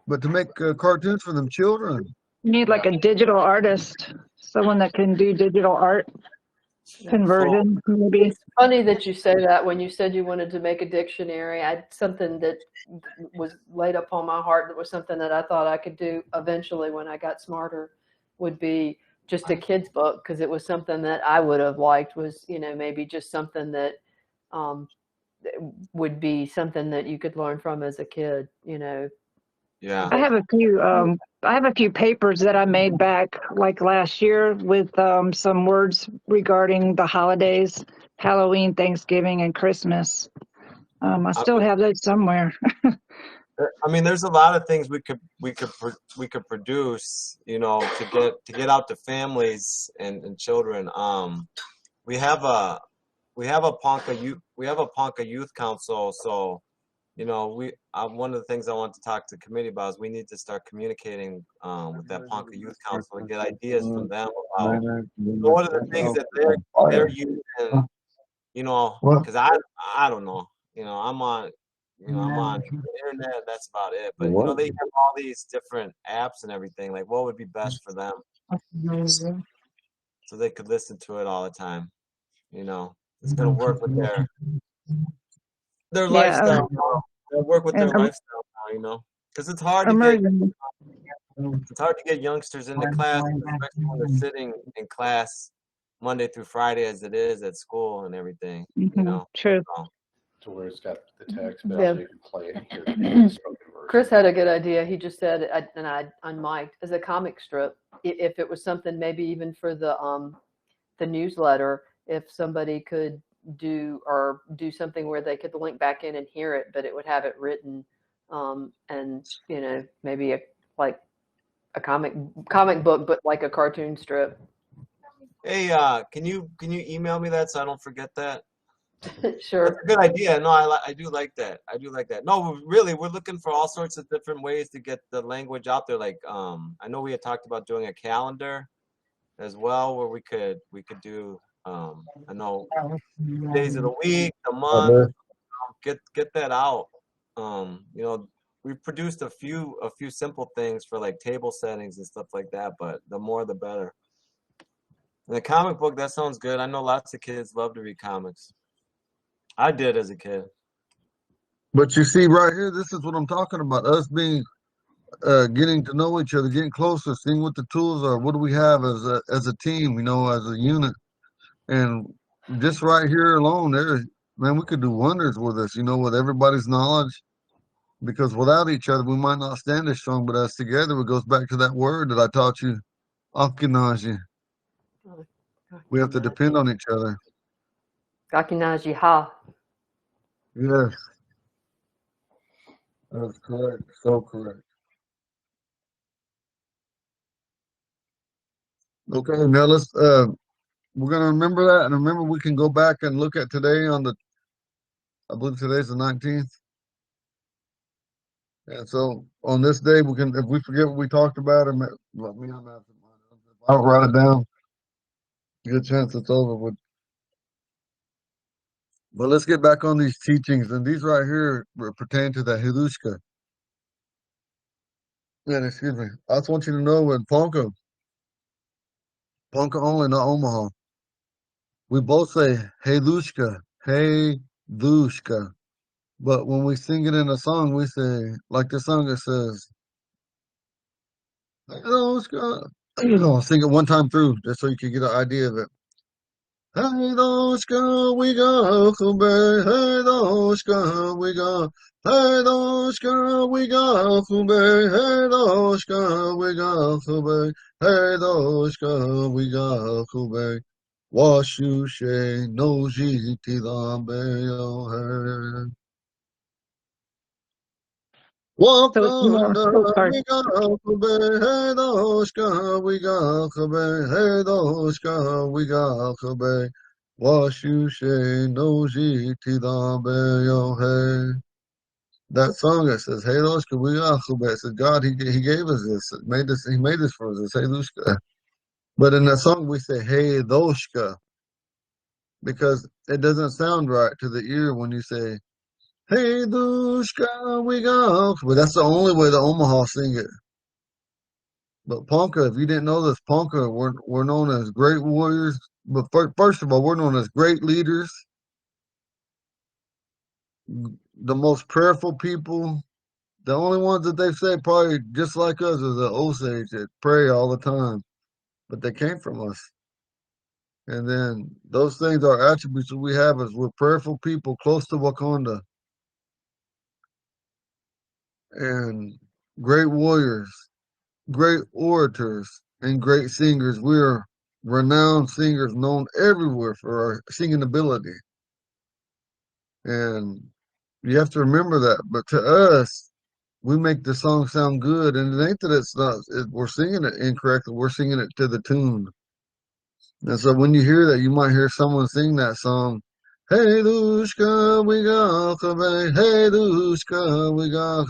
But to make cartoons for them children, You need like a digital artist, someone that can do digital art conversion, maybe. It's funny that you say that. When you said you wanted to make a dictionary, I had something that was laid upon my heart that was something that I thought I could do eventually when I got smarter, would be just a kid's book, because it was something that I would have liked, was, you know, maybe just something that would be something that you could learn from as a kid, you know. Yeah. I have a few papers that I made back like last year with some words regarding the holidays, Halloween, Thanksgiving, and Christmas. I still have those somewhere. I mean, there's a lot of things we could produce, you know, to get out to families and children. We have a Ponca youth council, so you know, one of the things I want to talk to the committee about is we need to start communicating with that Ponca Youth Council and get ideas from them about what are the things that they're using, you know, because I don't know, you know, I'm on the internet, that's about it. But you know, they have all these different apps and everything. Like, what would be best for them so they could listen to it all the time? You know, it's gonna work with their lifestyle. They'll work with their And lifestyle now, you know, because it's hard to get youngsters into class, especially when they're sitting in class Monday through Friday as it is at school and everything, you know. True. So, To where it's got the text, but Yeah. also you can play it and hear the spoken version. Chris had a good idea. He just said, and I unmiked, as a comic strip, if it was something maybe even for the newsletter, if somebody could do something where they could link back in and hear it, but it would have it written, and you know, maybe like a comic book, but like a cartoon strip. hey, can you email me that so I don't forget that? Sure. That's a good idea. No, I do like that. I do like that. No, really, we're looking for all sorts of different ways to get the language out there. Like, I know we had talked about doing a calendar as well, where we could do, I know, days of the week, the month, get that out. You know, we've produced a few simple things for like table settings and stuff like that, but the more the better. And the comic book, that sounds good. I know lots of kids love to read comics. I did as a kid. but you see right here, this is what I'm talking about. Us being getting to know each other, getting closer, seeing what the tools are. What do we have as a team? You know, as a unit, and just right here alone, there, man, we could do wonders with this. You know, with everybody's knowledge. Because without each other, we might not stand as strong. But as together, it goes back to that word that I taught you, akinaji. We have to depend on each other. Gakinaji ha. Yes, that's correct. So correct. Okay, now let's we're gonna remember that, and remember we can go back and look at today on the, I believe today's the 19th. And so on this day we can, if we forget what we talked about, and let me on that. I'll write it down. Good chance it's over with. But let's get back on these teachings, and these right here pertain to the Hilushka. Yeah, excuse me. I just want you to know in Ponca only, not Omaha. We both say Helushka, Helushka. But when we sing it in a song, we say, like the song that says, Helushka. You know, sing it one time through, just so you can get an idea of it. Helushka, we go, Kube, Helushka, we go. Helushka, we go, Kube, Helushka, we go, Kube. Helushka, we go, Kube. Washu she no ji ti la be yo he. Walk So it's more. under, Oh, sorry. we got hey doshka, we got hey doshka, we got wash you shay no ji ti da be yo hey. That song that says hey doshka, we got it says God he gave us this, he made this for us, this hey doshka. But in that song we say hey doshka because it doesn't sound right to the ear when you say hey doshka, we got. But that's the only way the Omaha sing it. But Ponca, if you didn't know this, Ponca, we're known as great warriors. But first of all, we're known as great leaders, the most prayerful people. The only ones that they say probably just like us is the Osage that pray all the time, but they came from us. And then those things are attributes that we have is we're prayerful people close to Wakanda and great warriors, great orators, and great singers. We're renowned singers known everywhere for our singing ability. And you have to remember that. But to us, we make the song sound good, and it ain't that it's not. We're singing it incorrectly. We're singing it to the tune. And so when you hear that, you might hear someone sing that song. Hey Dushka, we got Hey Dushka, we got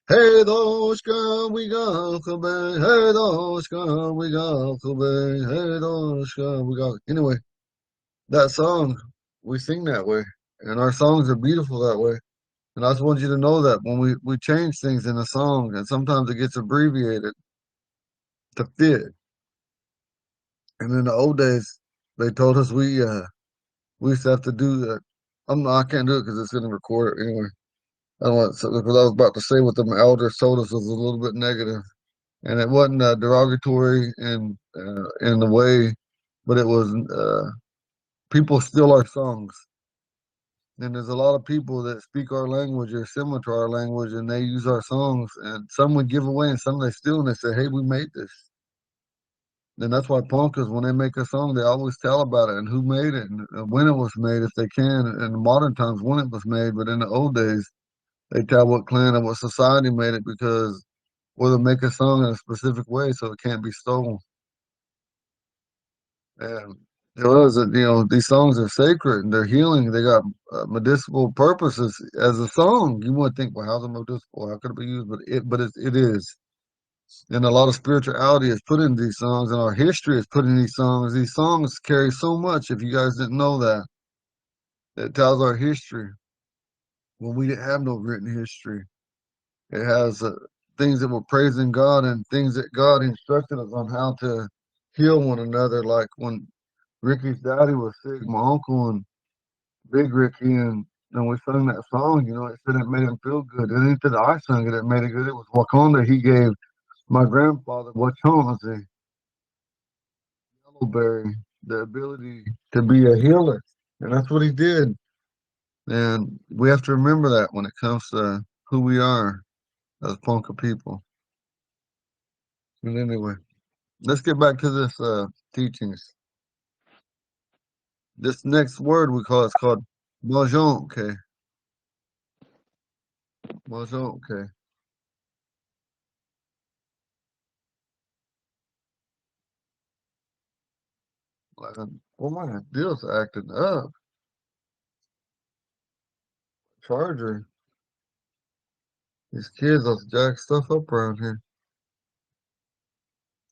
Hey Doshka, we got Hey Doshka, we got Hey Doshka, we got. Anyway, that song, we sing that way, and our songs are beautiful that way. And I just want you to know that when we change things in a song, and sometimes it gets abbreviated to fit. And in the old days, they told us we used to have to do that. I can't do it because it's going to record it anyway. I don't want because I was about to say what the elders told us was a little bit negative, and it wasn't derogatory in the way, but it was people steal our songs. And there's a lot of people that speak our language or similar to our language, and they use our songs. And some would give away, and some they steal, and they say, "Hey, we made this." And that's why punkers, when they make a song, they always tell about it and who made it and when it was made, if they can. In the modern times, when it was made, but in the old days, they tell what clan and what society made it because, or they make a song in a specific way so it can't be stolen. And it was, these songs are sacred and they're healing. They got medicinal purposes as a song. You wouldn't think, well, how's it medicinal? How could it be used? But it is. And a lot of spirituality is put in these songs, and our history is put in these songs. These songs carry so much. If you guys didn't know that, it tells our history when we didn't have no written history. It has things that were praising God and things that God instructed us on how to heal one another. Like when Ricky's daddy was sick, my uncle and Big Ricky, and we sung that song. It said it made him feel good. It ain't that I sung it; it made it good. It was Wakanda. He gave my grandfather Wachonzi Yellowberry the ability to be a healer, and that's what he did. And we have to remember that when it comes to who we are as Ponca people. And anyway, let's get back to this teachings. This next word we call it's called Majonke. Majonke. Like, oh my deal's acting up. Charger. These kids will jack stuff up around here.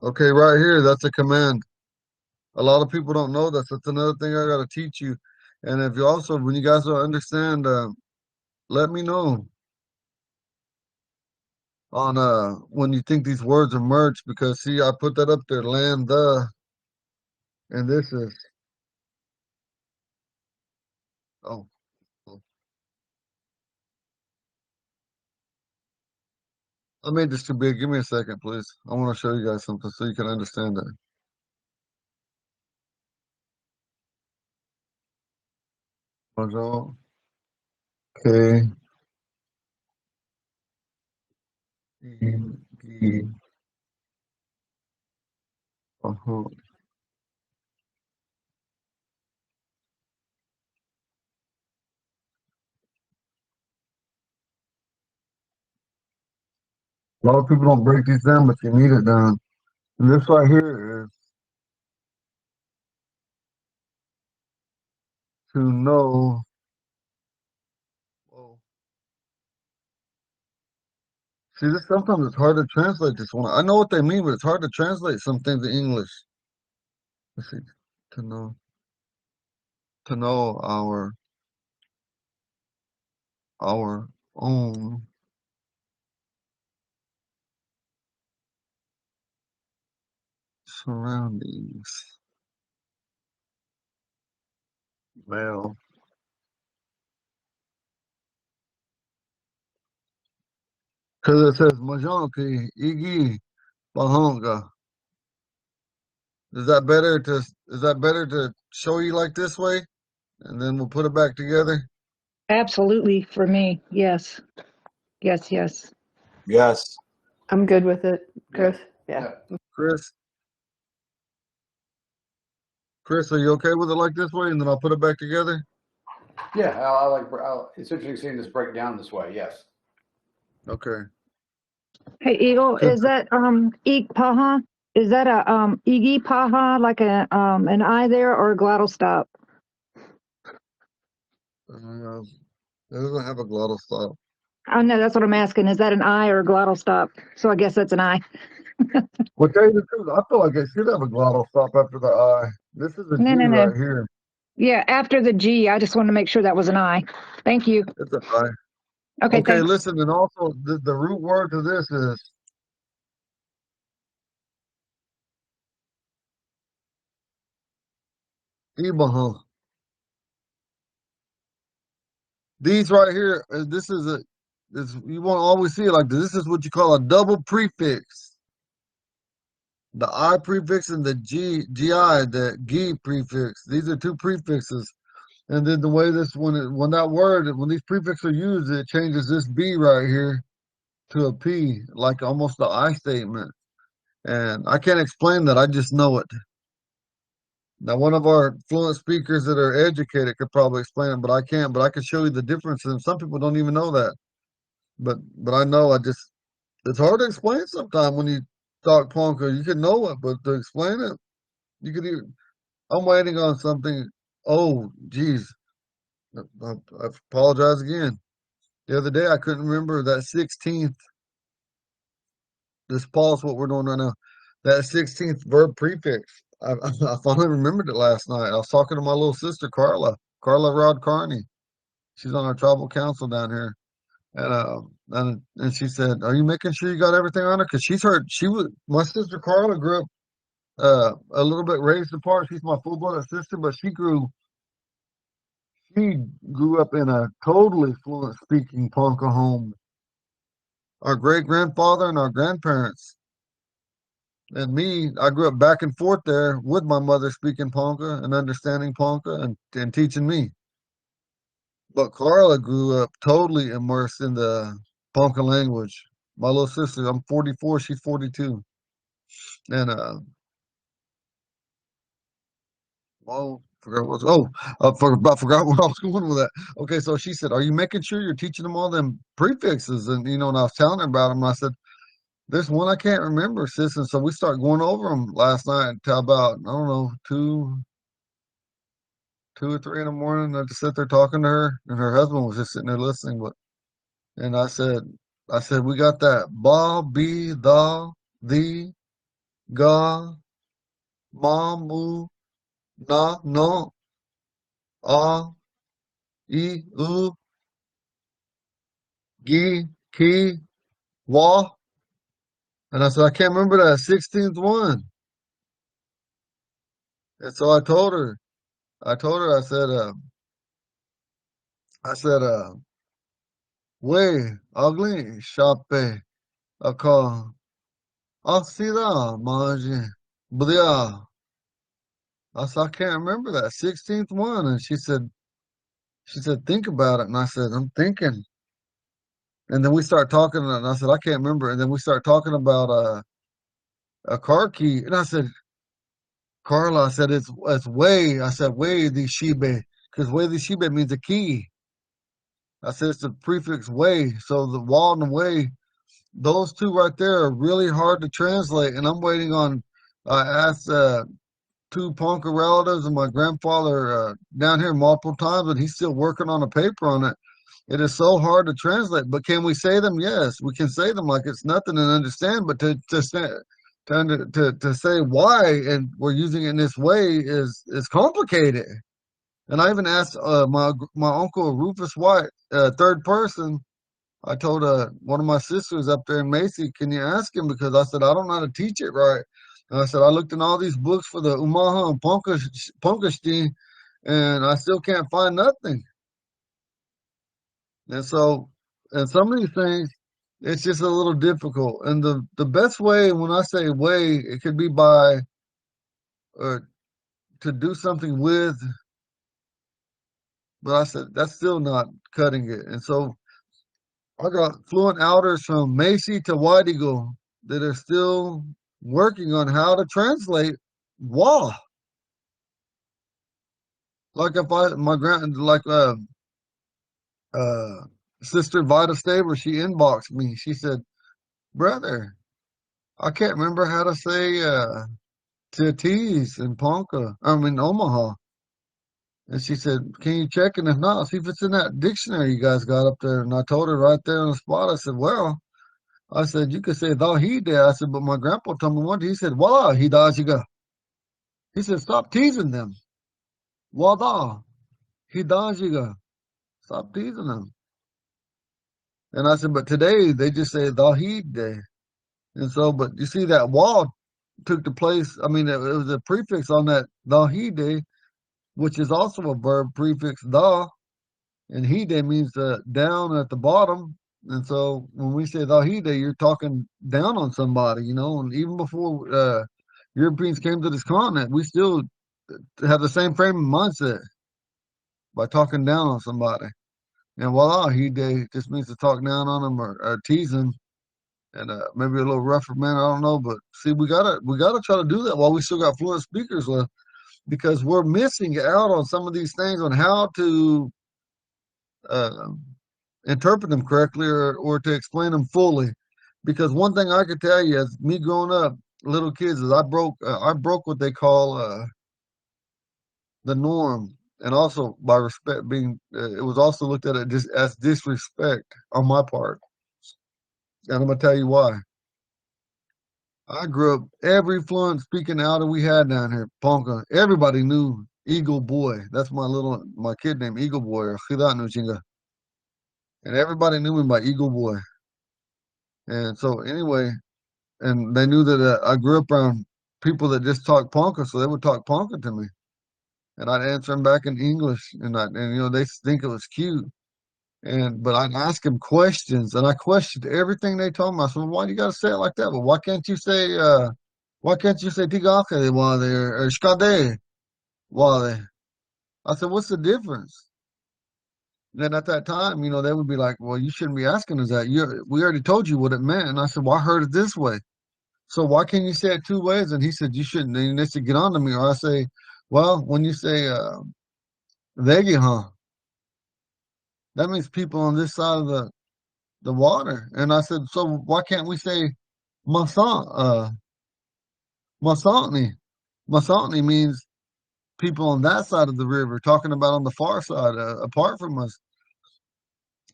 Okay, right here, that's a command. A lot of people don't know that. That's another thing I gotta teach you. And if you also, when you guys don't understand, let me know on when you think these words are merged because see, I put that up there, land and this is oh. oh. I made this too big. Give me a second, please. I want to show you guys something so you can understand it. Okay. Uh-huh. A lot of people don't break these down, but you need it down. And this right here is to know. Whoa. See, this sometimes it's hard to translate this one. I know what they mean, but it's hard to translate some things in English. Let's see. To know our own surroundings. Well, because it says Majonki, Igi, Bahonga. Is that better to show you like this way? And then we'll put it back together? Absolutely, for me, yes. Yes, yes. Yes. I'm good with it, Chris. Yeah. Chris, are you okay with it like this way? And then I'll put it back together? Yeah, it's interesting seeing this break down this way. Yes. Okay. Hey, Eagle, is that ik paha? Is that a igi paha, like a an I there, or a glottal stop? It doesn't have a glottal stop. Oh no, that's what I'm asking. Is that an I or a glottal stop? So I guess that's an I. Well, tell you the truth, I feel like it should have a glottal stop after the I. This is a G No. right here. Yeah, after the G, I just wanted to make sure that was an I. Thank you. It's an I. Okay, Okay, thanks. listen, and also the root word to this is Ibaha. These right here, this is you want to always see it like this. This is what you call a double prefix. The I prefix and the GI, the G prefix. These are two prefixes. And then the way when these prefixes are used, it changes this B right here to a P, like almost the I statement. And I can't explain that. I just know it. Now, one of our fluent speakers that are educated could probably explain it, but I can't. But I can show you the difference. And some people don't even know that. But I know it's hard to explain sometimes when you talk Ponca. You can know it, but to explain it, you could even. I'm waiting on something. Oh, geez. I apologize again. The other day I couldn't remember that 16th. This pause what we're doing right now. That 16th verb prefix. I finally remembered it last night. I was talking to my little sister Carla Rod Carney. She's on our tribal council down here. And she said, "Are you making sure you got everything on her?" Because my sister Carla grew up a little bit raised apart. She's my full-blooded sister, but she grew up in a totally fluent speaking Ponca home. Our great grandfather and our grandparents and me, I grew up back and forth there with my mother speaking Ponca and understanding Ponca and teaching me. But Carla grew up totally immersed in the Ponca language. My little sister, I'm 44, she's 42. And forgot what I forgot where I was going with that. Okay, so she said, "Are you making sure you're teaching them all them prefixes?" And and I was telling her about them. And I said, "There's one I can't remember, sis." And so we started going over them last night until about I don't know 2 or 3 in the morning. I just sit there talking to her, and her husband was just sitting there listening. And I said, we got that ba, be, the, ga, ma, mu, na, no, a, I, u, gi, ki, wa. And I said, I can't remember that 16th one. And so I told her, I said, we, ugly, shape, aka, asira, maji, bria. I said, I can't remember that 16th one. And she said, think about it. And I said, I'm thinking. And then we start talking, and I said, I can't remember. And then we start talking about a car key. And I said, Carla, I said, it's way. I said, way the shibe, because way the shibe means a key. I said, it's the prefix way. So the wall and the way those two right there are really hard to translate, and I'm waiting on. I asked two Ponca relatives and my grandfather down here multiple times, and he's still working on a paper on it. It is so hard to translate, but can we say them? Yes, we can say them like it's nothing to understand, but to say why and we're using it in this way is complicated. And I even asked my uncle Rufus White, third person. I told one of my sisters up there in Macy, can you ask him? Because I said, I don't know how to teach it right. And I said, I looked in all these books for the Umaha and Punkashti, and I still can't find nothing. And so, and some of these things, it's just a little difficult. And the best way, when I say way, it could be by to do something with, but I said, that's still not cutting it. And so I got fluent outers from Macy to White Eagle that are still working on how to translate wah. Like if I my grand like uh sister Vita Stabler, she inboxed me. She said, "Brother, I can't remember how to say Tatis in Ponca. I mean Omaha." And she said, "Can you check? And if not, see if it's in that dictionary you guys got up there." And I told her right there on the spot. I said, "Well." I said, you could say thou he did. I said, but my grandpa told me one day, he said, voila, he does you go. He said, stop teasing them. Voila, he does you go. Stop teasing them. And I said, but today they just say thou he day. And so, but you see that wall took the place. I mean, it was a prefix on that thou he day, which is also a verb prefix thou. And he day means down at the bottom. And so when we say thou he day, you're talking down on somebody, you know. And even before Europeans came to this continent, we still have the same frame of mindset by talking down on somebody. And voila, he day just means to talk down on them or tease them, and maybe a little rougher man. I don't know, but see, we gotta try to do that while we still got fluent speakers left, because we're missing out on some of these things on how to uh, interpret them correctly or to explain them fully. Because one thing I could tell you as me growing up, little kids, is I broke what they call the norm, and also by respect being, it was also looked at it as disrespect on my part, and I'm gonna tell you why. I grew up every fluent speaking outer we had down here, Ponca. Everybody knew Eagle Boy. That's my kid named Eagle Boy or Chida Chinga. And everybody knew me by Eagle Boy. And so anyway, and they knew that I grew up around people that just talked Ponca, so they would talk Ponca to me, and I'd answer them back in English, and they think it was cute. But I'd ask them questions, and I questioned everything they told me. I said, well, "Why do you got to say it like that? But why can't you say tigake while they're or shkade while they?" I said, "What's the difference?" And then at that time, they would be like, "Well, you shouldn't be asking us that. We already told you what it meant." And I said, "Well, I heard it this way. So why can't you say it two ways?" And he said, "You shouldn't." And they should get on to me, or I say, "Well, when you say vegi, huh? That means people on this side of the water." And I said, "So why can't we say Masantni? Masantni means people on that side of the river, talking about on the far side, apart from us."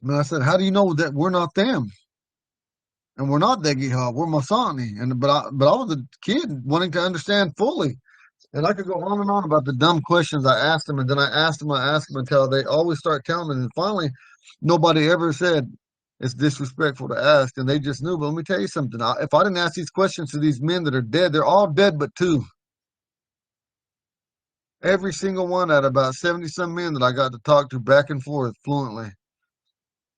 And I said, "How do you know that we're not them? And we're not Degiha, we're Masani." But I was a kid wanting to understand fully. And I could go on and on about the dumb questions I asked them, and then I asked them until they always start telling me. And finally, nobody ever said it's disrespectful to ask, and they just knew. But let me tell you something. If I didn't ask these questions to these men that are dead, they're all dead but two. Every single one out of about 70 some men that I got to talk to back and forth fluently,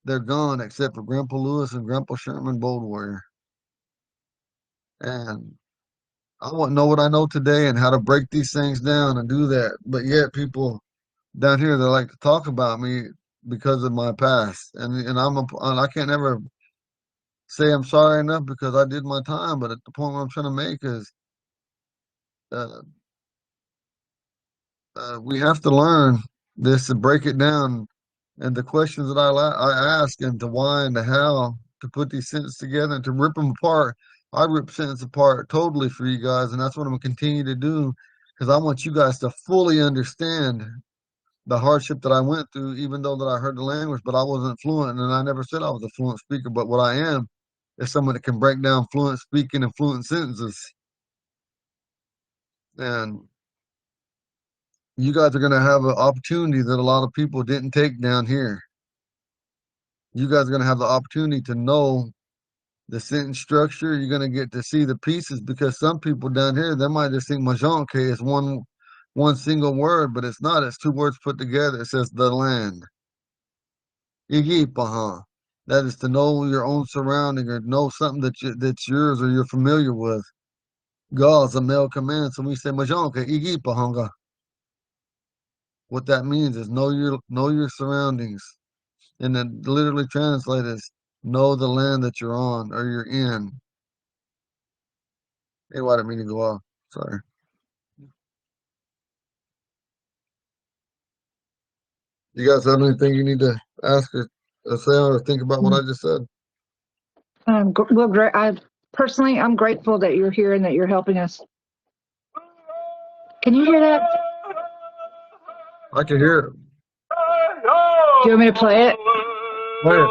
they're gone except for Grandpa Lewis and Grandpa Sherman Bold Warrior. And I want to know what I know today and how to break these things down and do that. But yet people down here, they like to talk about me because of my past. And I can't ever say I'm sorry enough because I did my time. But at the point what I'm trying to make is uh, we have to learn this and break it down. And the questions that I ask and the why and the how to put these sentences together and to rip them apart. I rip sentences apart totally for you guys, and that's what I'm gonna continue to do because I want you guys to fully understand the hardship that I went through, even though that I heard the language, but I wasn't fluent, and I never said I was a fluent speaker. But what I am is someone that can break down fluent speaking and fluent sentences. And you guys are going to have an opportunity that a lot of people didn't take down here. You guys are going to have the opportunity to know the sentence structure. You're going to get to see the pieces because some people down here, they might just think majonke is one single word, but it's not. It's two words put together. It says the land. Igipaha. That is to know your own surrounding or know something that's yours or you're familiar with. Ga is a male command. So we say majonke igipahanga. What that means is know your surroundings. And then literally translate is know the land that you're on or you're in. Hey, why didn't mean to go off? Sorry. You guys have anything you need to ask or say or think about what I just said? Well, great. I'm grateful that you're here and that you're helping us. Can you hear that? I can hear it. Do you want me to play it? Play it.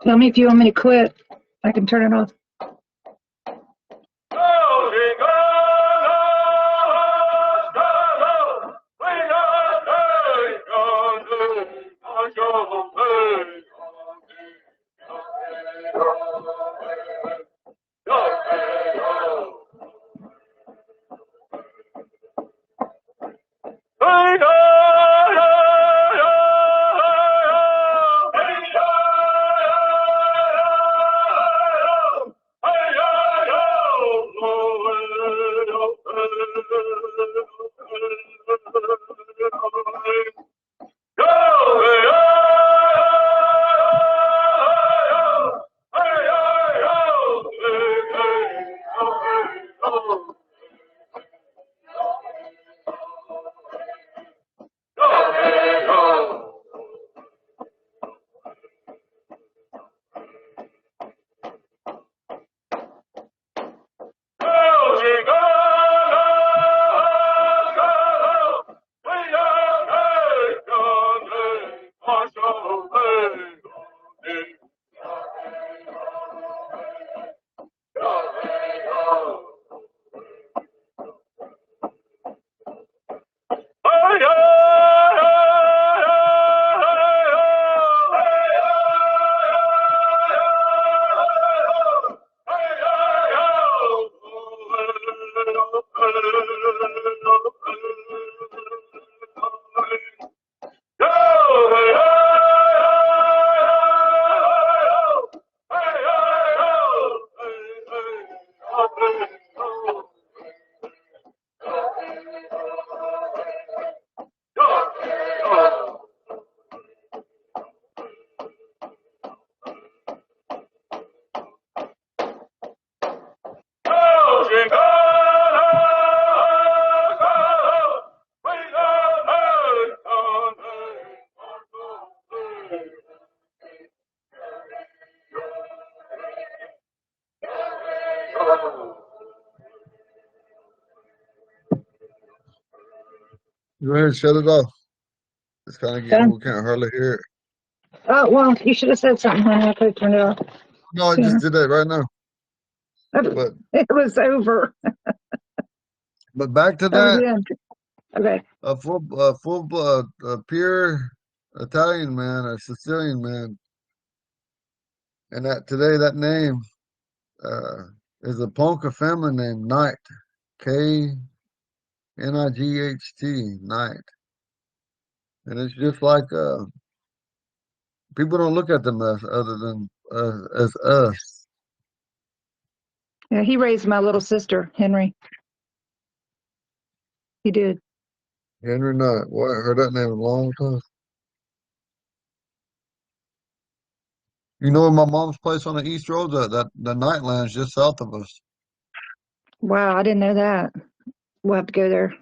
Tell me if you want me to quit. I can turn it off. Go ahead and shut it off. It's kind of getting, we can't hardly hear it. Oh, well, you should have said something, honey. I could have turned it off. No, I just did that right now. But it was over. But back to That was that. the end. Okay. A full pure Italian man, a Sicilian man, and that today that name is a Ponca family name, Knight, K-N-I-G-H-T, Knight, and it's just like people don't look at them as other than as us. Yeah, he raised my little sister, Henry. He did. Henry Knight. What? I heard that name a long time. You know my mom's place on the East Road, the Nightland's just south of us. Wow, I didn't know that. We'll have to go there.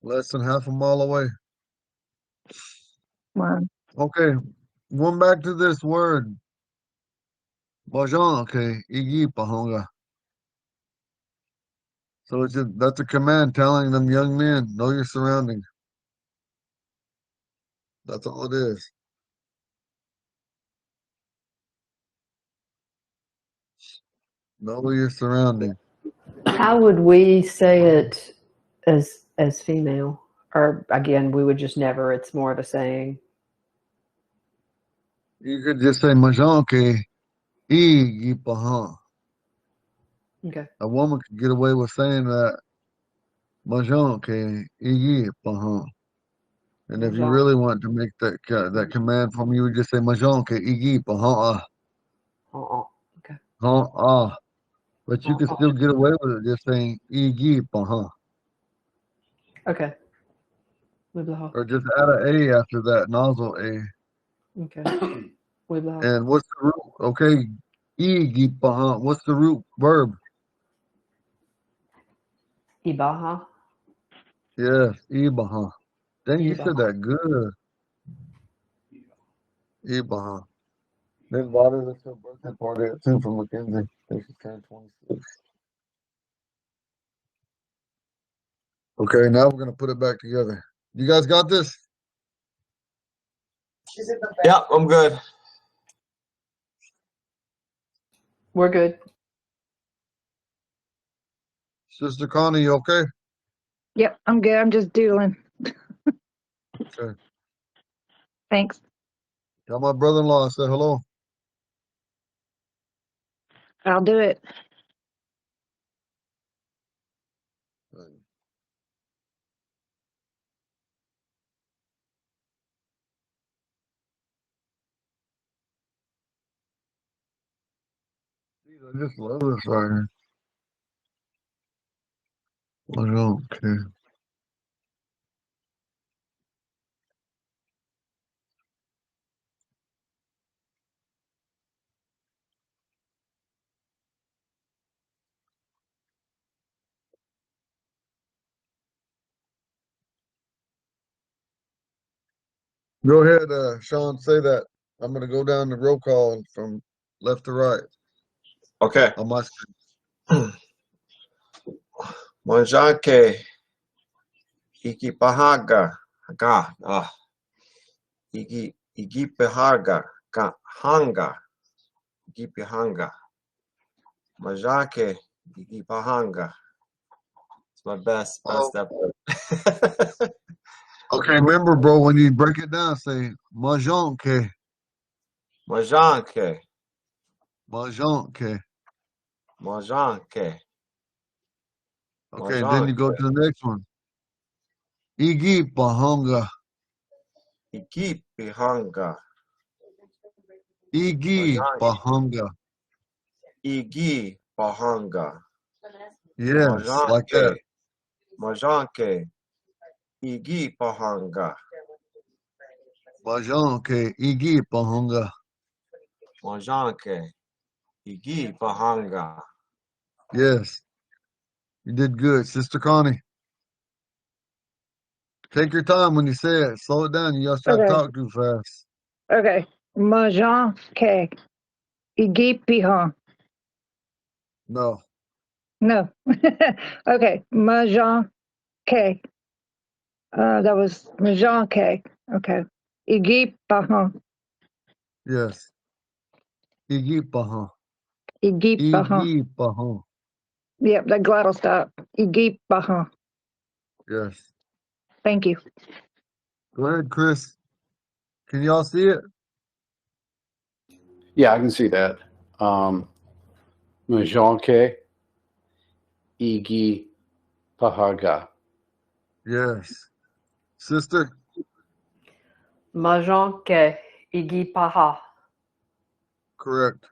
Less than half a mile away. Wow. Okay, going back to this word. Okay, igi pahonga. So that's a command telling them young men, know your surroundings. That's all it is. Know your surroundings. How would we say it as female? Or again, we would just never. It's more of a saying. You could just say majonke igi pahan. Okay. A woman could get away with saying that majonke igi pahan. And if you really want to make that command from you, would just say majonke igi pahan. Okay. But you can still get away with it just saying igi pahan. Okay. Or just add an A after that, nozzle A. Okay. And what's the root? Okay, igi pahan. What's the root verb? Ibaha. Yes, ibaha. Dang, you said Ibaha. that good. Ibaha. Then invited us to a birthday party at 2 from Mackenzie. I think she turned 26. Okay, now we're gonna put it back together. You guys got this? Yeah, I'm good. We're good. Sister Connie, you okay? Yep, I'm good. I'm just doodling. Okay. Thanks. Tell my brother-in-law I said hello. I'll do it. I just love this right here. Okay. Go ahead, Sean, say that. I'm gonna go down the roll call from left to right. Okay. On my screen. Manjake. Ikipahaga. Igipahaga. Hanga. Igipahanga. Majake. Igipahanga. It's my best effort. Okay, remember, bro, when you break it down, say majonke. Majanke. Majonke. Majanke. Okay, then you go to the next one. Igi pahanga. Igipahanga. Igi pahanga. Igi Pahanga. Yes, like that. Majanke. Igi Pahanga. Majonke. Igi pahanga. Majanke. Igi Pahanga. Yes. You did good, Sister Connie. Take your time when you say it. Slow it down. You gotta Okay. talk too fast. Okay. Mahjong K. Igipiha. No. No. Okay. Mahjong K. That was Mahjong K. Okay. Iggy Bahan. Yes. Igipaha. Iggy Bahan. Igipaha. Yep, that glottal stop. Iggy Bahan. Yes. Thank you. Go ahead, Chris. Can y'all see it? Yeah, I can see that. Majonke Igi Pahaga. Yes. Sister? Majonke Igipaha. Correct.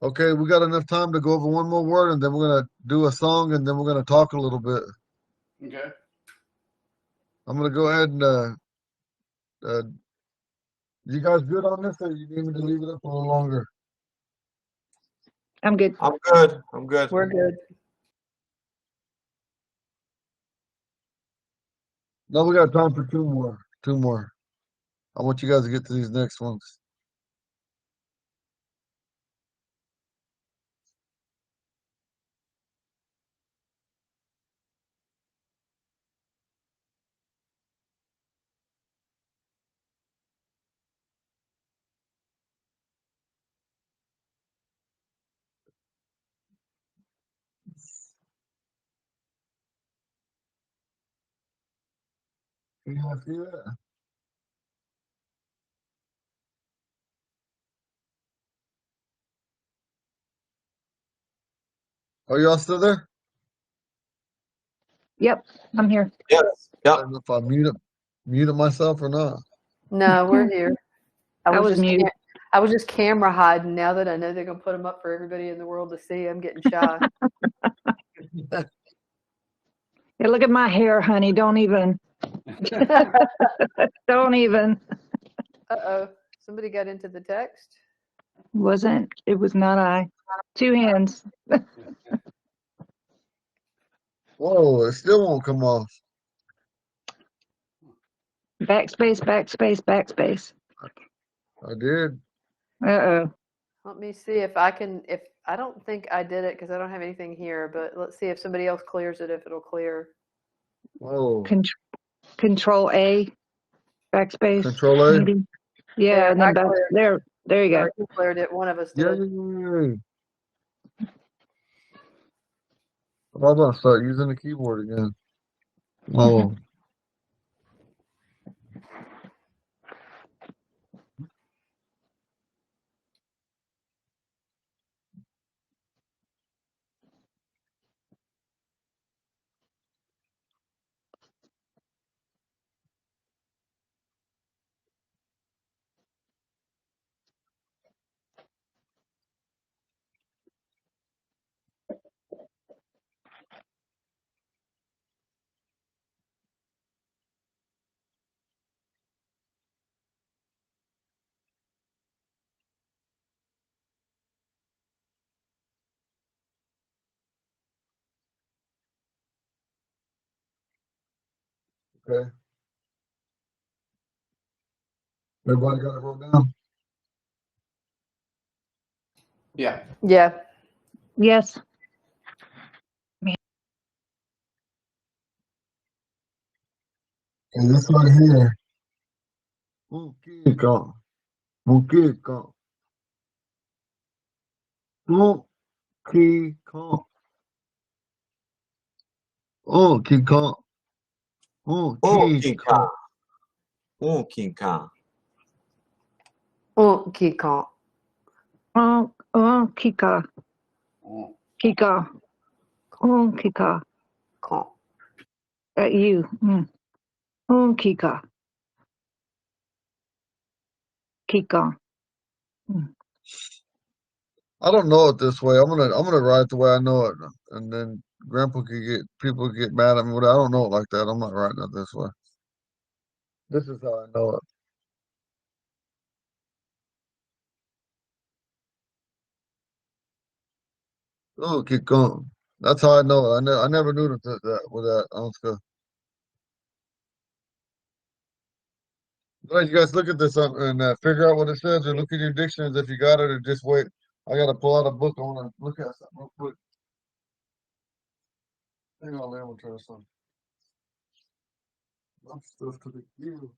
Okay, we got enough time to go over one more word, and then we're going to do a song, and then we're going to talk a little bit. Okay. I'm going to go ahead and, you guys good on this, or you need me to leave it up a little longer? I'm good. I'm good. I'm good. We're good. No, we got time for two more. Two more. I want you guys to get to these next ones. Can you guys see that? Are y'all still there? Yep, I'm here. Yes. I Yep. don't know if I muted myself or not. No, we're here. I was muted. I was just camera hiding. Now that I know they're gonna put them up for everybody in the world to see, I'm getting shy. Hey, look at my hair, honey. Don't even. Don't even. Uh-oh. Somebody got into the text. Wasn't. It was not I. Two hands. Whoa, it still won't come off. Backspace, backspace, backspace. I did. Uh-oh. Let me see if I can, if I don't think I did it because I don't have anything here, but let's see if somebody else clears it, if it'll clear. Whoa. Control A, backspace. Control A. Maybe. Yeah, There, and then I back cleared. there you go. Or you cleared it. One of us did. Yay. I'm about to start using the keyboard again. Oh. Okay. Everybody got it wrote down? Yeah. Yeah. Yes. And this right here. Muqueca. Muqueca. Muqueca. Muqueca. King Muqueca. Kong. King Kong. Kika. Kika. Oh. Kika. Kika. Kong. You. Kika. Kika. I don't know it this way. I'm gonna write it the way I know it, and then Grandpa people get mad at me. But I don't know it like that. I'm not writing it this way. This is how I know it. Oh, keep going. That's how I know it. I never knew that with that. Oscar. Glad you guys look at this and figure out what it says, or look at your dictionaries if you got it, or just wait. I gotta pull out a book. I want to look at something real quick. Hang on, I'm gonna try something. I'm stuff to the queue.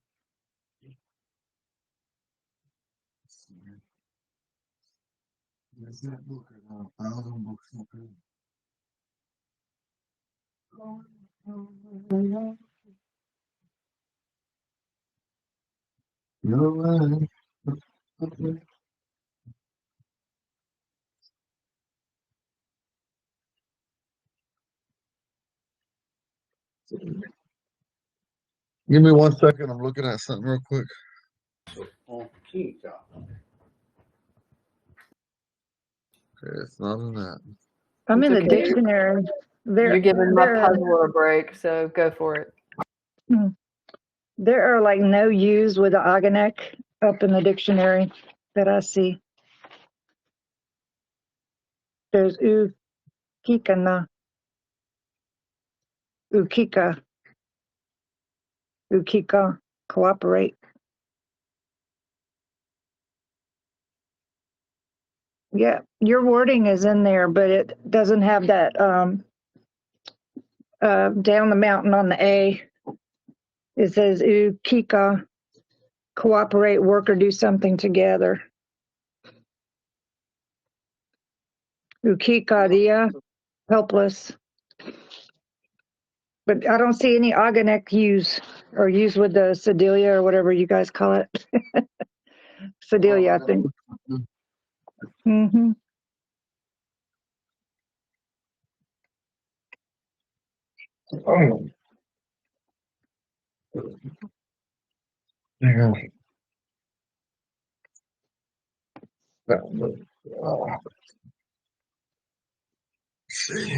There's that book. I got 1,000 books. Okay. You're right. Okay. Give me 1 second. I'm looking at something real quick. Ponca. Okay, it's not in that. I'm in It's the okay. dictionary. You're giving my There, puzzler a break, so go for it. there are like no U's with the organic up in the dictionary that I see. There's ukikana, ukika, ukika, cooperate. Yeah, your wording is in there, but it doesn't have that down the mountain on the A. It says ukika, cooperate, work, or do something together. Ukikaria, helpless. But I don't see any organic use or use with the sedilia or whatever you guys call it. Sedilia, I think. Mm-hmm. Oh. Hang on. See.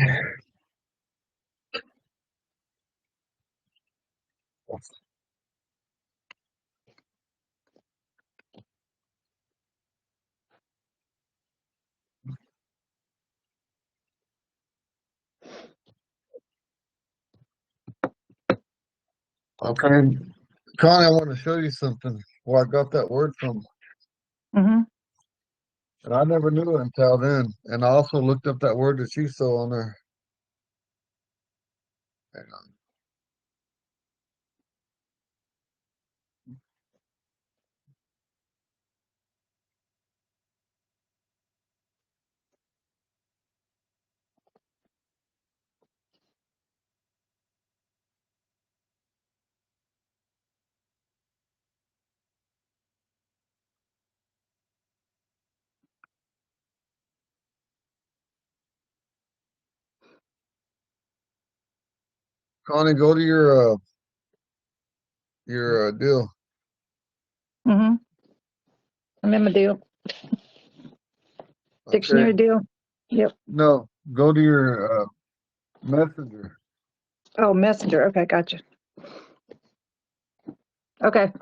Okay, Connie, I want to show you something where I got that word from. Mm-hmm. And I never knew it until then. And I also looked up that word that you saw on there. Hang on. Connie, go to your deal. Mm-hmm. I'm in my deal. Dictionary Okay. deal. Yep. No, go to your messenger. Oh, messenger. Okay, gotcha. Okay.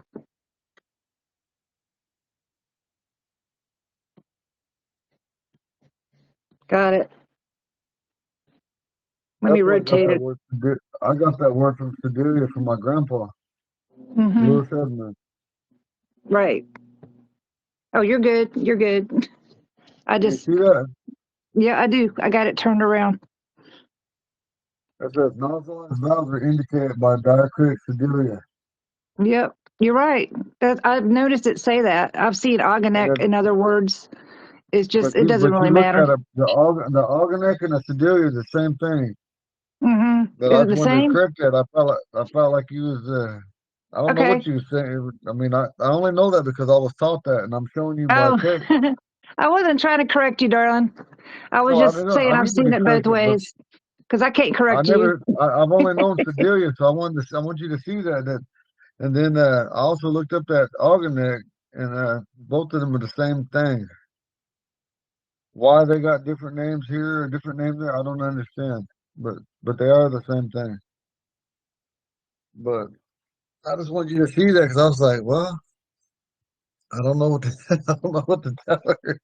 Got it. Let me That's where I got rotate that it. word. I got that word from Sedalia from my grandpa, Mm-hmm. Louis Edmund. Right. Oh, you're good. You're good. I You just, see that? yeah, I do. I got it turned around. That says nostrils valves are indicated by diacritic Sedalia. Yep. You're right. I've noticed it say that. I've seen And organic then, in other words. It's just, it doesn't but really you look matter. at it, the organic and the Sedalia is the same thing. Mm-hmm. But Is it that's the when they same? correct that. I felt like you was. I don't know Okay. what you was saying. I mean, I only know that because I was taught that, and I'm showing you by Oh, text. I wasn't trying to correct you, darling. I was No, I just didn't. saying I I've need to seen be it both corrected, but ways because I can't correct you. I've only known Sedalia, so I want you to see that. And then I also looked up that organic, and both of them are the same thing. Why they got different names here or different names there, I don't understand. But they are the same thing. But I just want you to see that because I was like, well, I don't know what to I don't know what to tell her.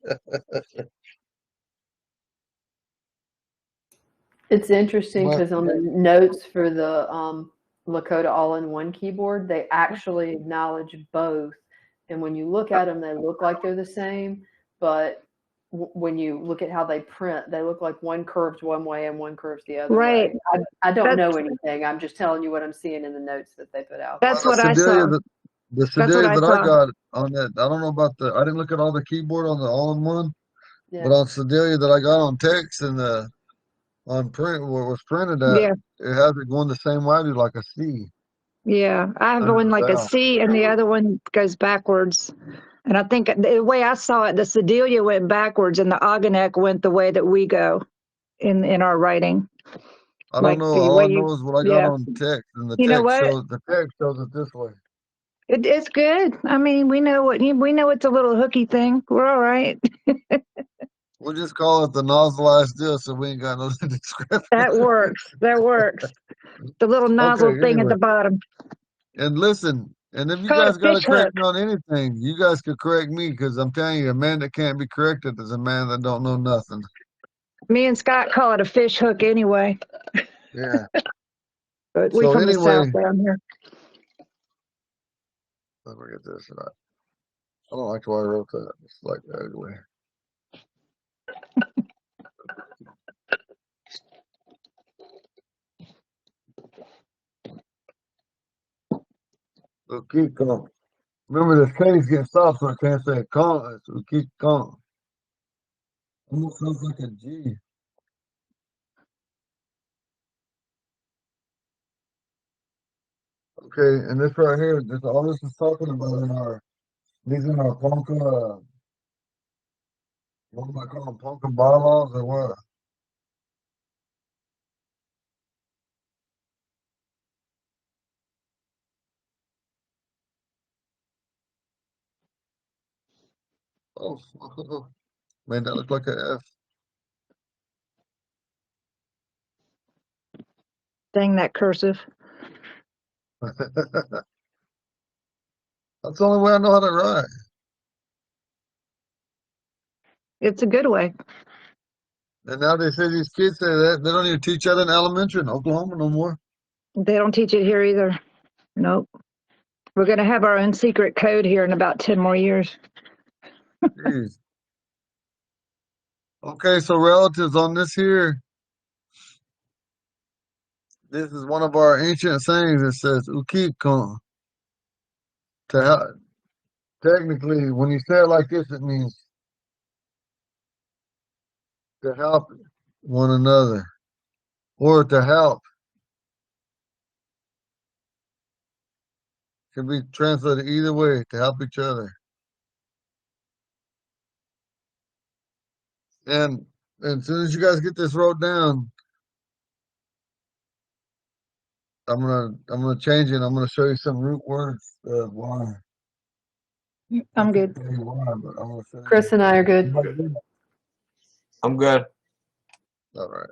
It's interesting But because on the notes for the Lakota all-in-one keyboard, they actually acknowledge both. And when you look at them, they look like they're the same, but when you look at how they print, they look like one curves one way and one curves the other Right. way. I don't know anything. I'm just telling you what I'm seeing in the notes that they put out. That's Well, what I saw. the That's what Sedalia I that I saw. got on that, I don't know about I didn't look at all the keyboard on the all-in-one, but Yeah. on Sedalia that I got on text and on print, where it was printed at, Yeah. it has it going the same way, like a C Yeah. I have under one the like a vowel. C and the other one goes backwards. And I think the way I saw it, the Sedalia went backwards and the Ogonek went the way that we go in our writing. I don't Like know. the All I way know you, is what I got yeah. on text, and You know what? the text shows it this way. It's good. I mean, we know it's a little hooky thing. We're all right. We'll just call it the nozzleized deal, so we ain't got no discrepancy. That works. That works. The little nozzle Okay. thing at Anyway, the bottom. and listen, and if you Call it guys a got to fish correct hook. me on anything, you guys could correct me because I'm telling you, a man that can't be corrected is a man that don't know nothing. Me and Scott call it a fish hook anyway. Yeah. But we So from the anyway, south down here. let me get this right. I don't like the way I wrote that. It's like ugly. So keep going. Remember, this K's getting stopped, so I can't say con. So keep con. Almost sounds like a G. Okay, and this right here, this all this is talking about these in our Ponca, what am I calling Ponca bylaws or what? Oh, man, that look like a F. Dang that cursive. That's the only way I know how to write. It's a good way. And now they say these kids say that they don't even teach that in elementary in Oklahoma no more. They don't teach it here either. Nope. We're going to have our own secret code here in about 10 more years. Jeez. Okay, so relatives on this here, this is one of our ancient sayings. It says "ukikon." To help, technically, when you say it like this, it means to help one another or to help. Can be translated either way, to help each other. And as soon as you guys get this wrote down, I'm gonna change it. I'm gonna show you some root words of why. I I'm can't good. tell you why, but I'm gonna show Chris and I are good. you. I'm good. All right.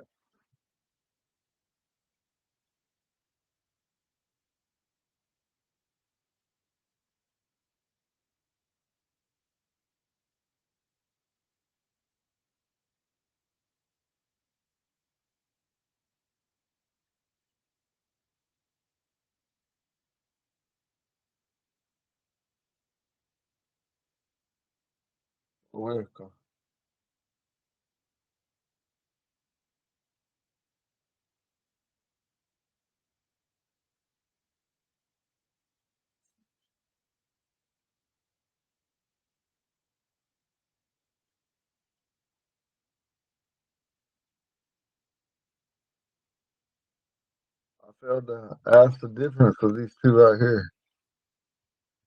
Welcome. I failed to ask the difference of these two right here.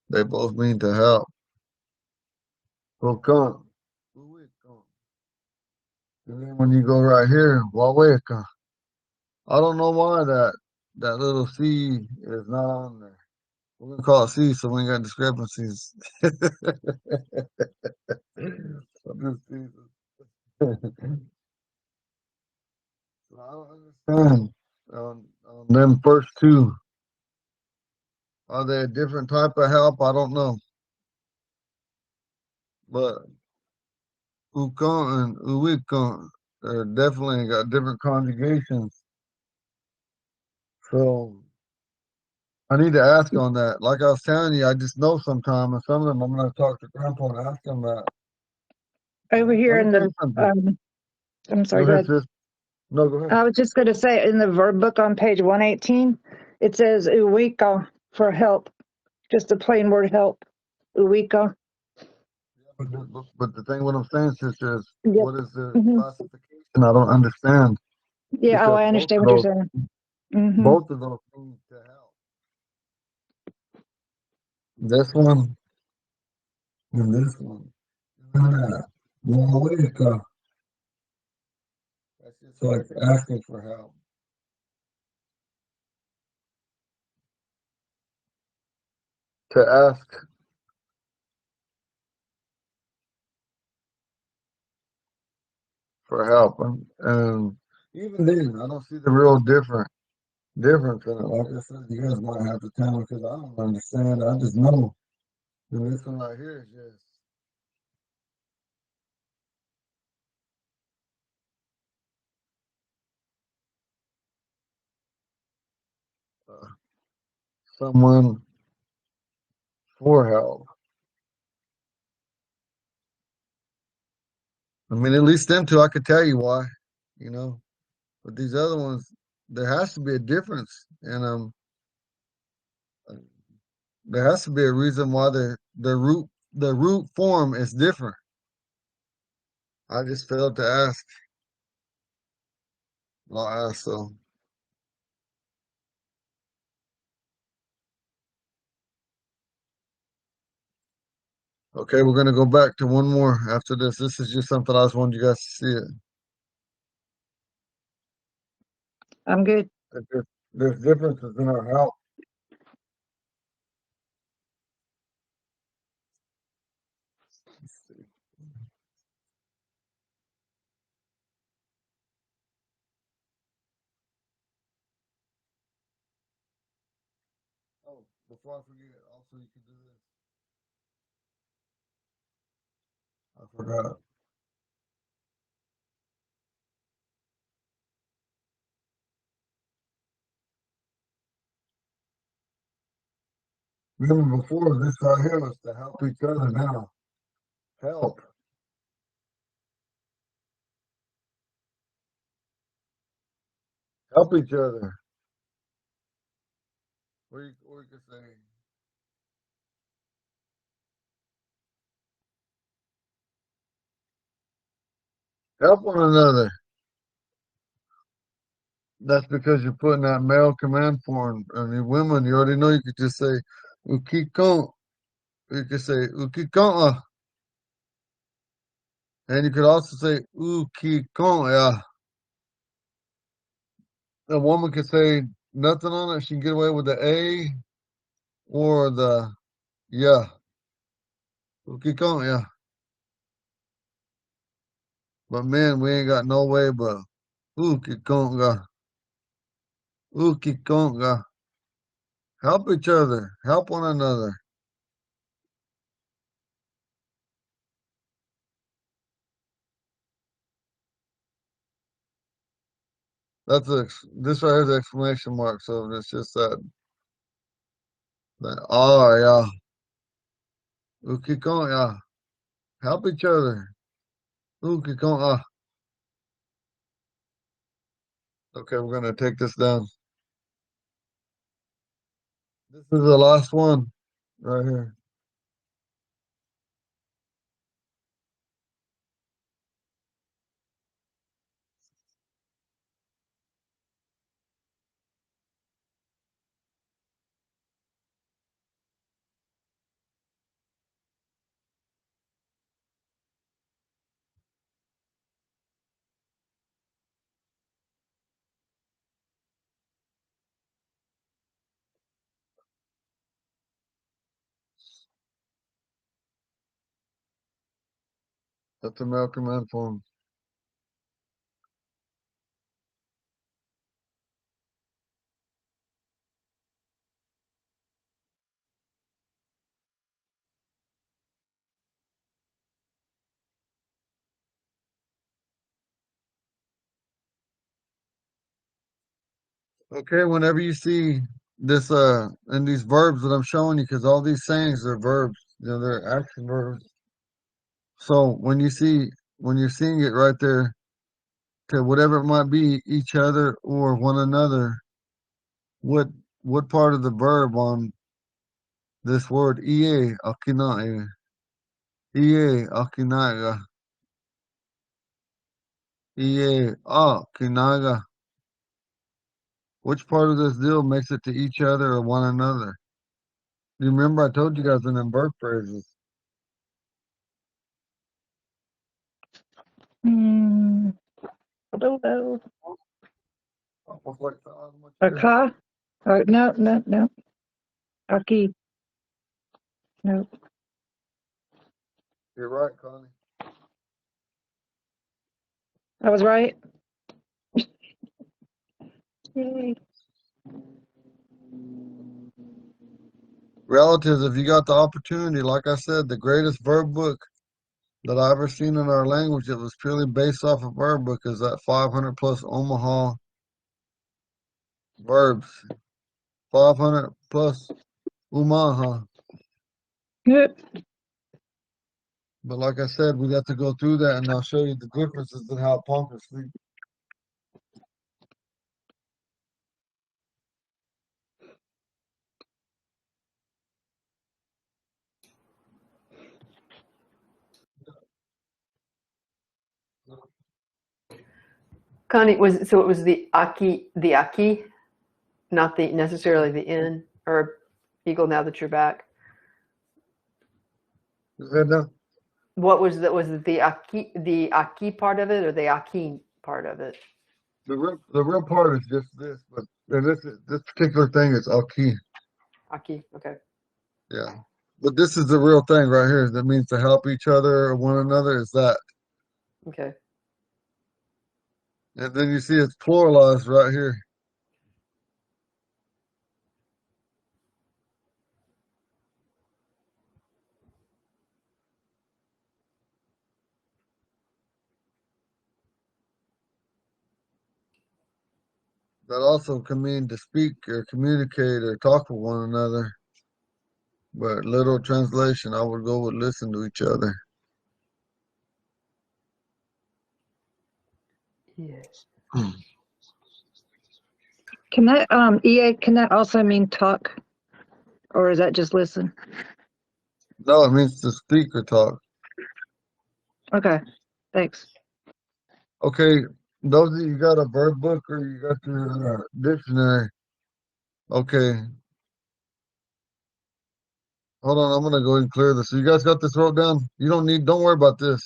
They both mean to help. So come. And then when you go right here, Waweka. I don't know why that little C is not on there. We're gonna call it C so we ain't got discrepancies. I'm just teasing. So I don't understand on them first two. Are they a different type of help? I don't know. But ukon and uwikon are definitely got different conjugations. So I need to ask on that. Like I was telling you, I just know sometime, and some of them I'm gonna talk to Grandpa and ask him that. over here Let me in tell the, you something. I'm sorry, Go go ahead, ahead. sis. No, go ahead. I was just going to say in the verb book on page 118, it says uwika for help, just a plain word help. Uwika. But the thing, what I'm saying, sister, is Yep. what is the hmm classification? I don't understand Yeah. Oh, because I understand what you're saying. hmm both of those mean to help. This one and this one. Uwika. That's just like asking for help. To ask for help, and even then, I don't see the real difference in it. Like I said, you guys might have to tell me because I don't understand. I just know. And this one right here is just uh, someone for help. I mean, at least them two, I could tell you why, you know. But these other ones, there has to be a difference, and there has to be a reason why the root form is different. I just failed to ask. I'll ask so. Okay, we're gonna go back to one more after this. This is just something I just wanted you guys to see it. I'm good. There's differences in our help. Let's see. Oh, before I forget, also you can do this. I forgot. Remember before this right here was to help each other now. Help. Help each other. Or you could say help one another. That's because you're putting that male command form. I mean, women, you already know you could just say ukikon. You could say ukikon. And you could also say ukikon. Yeah. A woman could say nothing on it. She can get away with the A or the yeah. Ukikon. Yeah. But man, we ain't got no way but ukikonga. Ukikonga. Help each other. Help one another. This right here's the exclamation mark. So it's just that R, yeah. Ukikon, yeah. Help each other. Ukikon, ah. Okay, we're gonna take this down. This is the last one right here. That's the male command form. Okay, whenever you see this and these verbs that I'm showing you, because all these sayings are verbs, they're action verbs. So when you see when you're seeing it right there, to whatever it might be, each other or one another, what part of the verb on this word ie akinae, ie akinaga, ie akinaga, which part of this deal makes it to each other or one another? You remember I told you guys in them verb phrases. I don't know. Almost like Aka? No. Aki. No. You're right, Connie. I was right. Yay. Relatives, if you got the opportunity, like I said, the greatest verb book that I ever seen in our language that was purely based off of verb book is that 500 plus Omaha verbs. 500 plus Omaha. Good. But like I said, we got to go through that and I'll show you the differences in how Ponca speaks. Connie, it was the aki, not the necessarily the in, or Eagle, now that you're back. Is that now? What was it the aki part of it, or the aki part of it? The real part is just this, but this particular thing is Aki. Aki, okay. Yeah. But this is the real thing right here. That means to help each other or one another is that. Okay. And then you see it's pluralized right here. That also can mean to speak or communicate or talk with one another. But literal translation, I would go with listen to each other. Yes. Can that EA, can that also mean talk? Or is that just listen? No, it means to speak or talk. Okay. Thanks. Okay, those of you got a verb book or you got your dictionary. Okay. Hold on, I'm gonna go ahead and clear this. So you guys got this wrote down? Don't worry about this.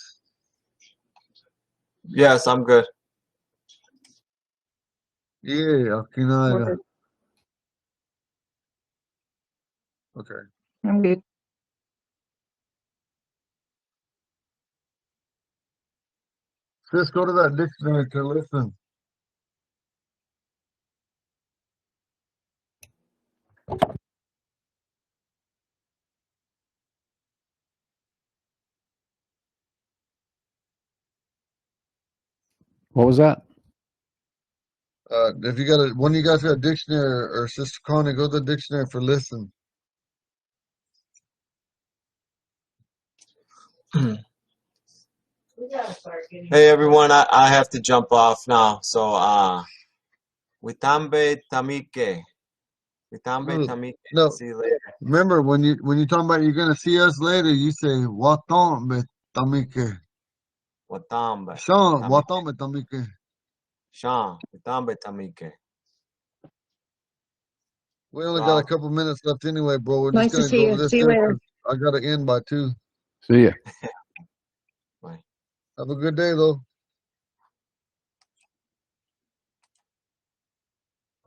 Yes, I'm good. Yeah, Akinaga. Okay. I'm good. Just go to that dictionary to listen. What was that? If you got one of you guys got a dictionary or Sister Connie, go to the dictionary for listen. Hey everyone, I have to jump off now. So Witambe Tamike. Witambe Tamike. No. See you later. Remember when you talking about you're gonna see us later, you say Watombe Tamike. Watambe. Sean, Watombe Tamike. Sean, Witambe Tamike. We only got a couple minutes left anyway, bro. We're Nice just to gonna see go you. over this See you here later. 'cause I gotta end by 2. See ya. Bye. Have a good day though.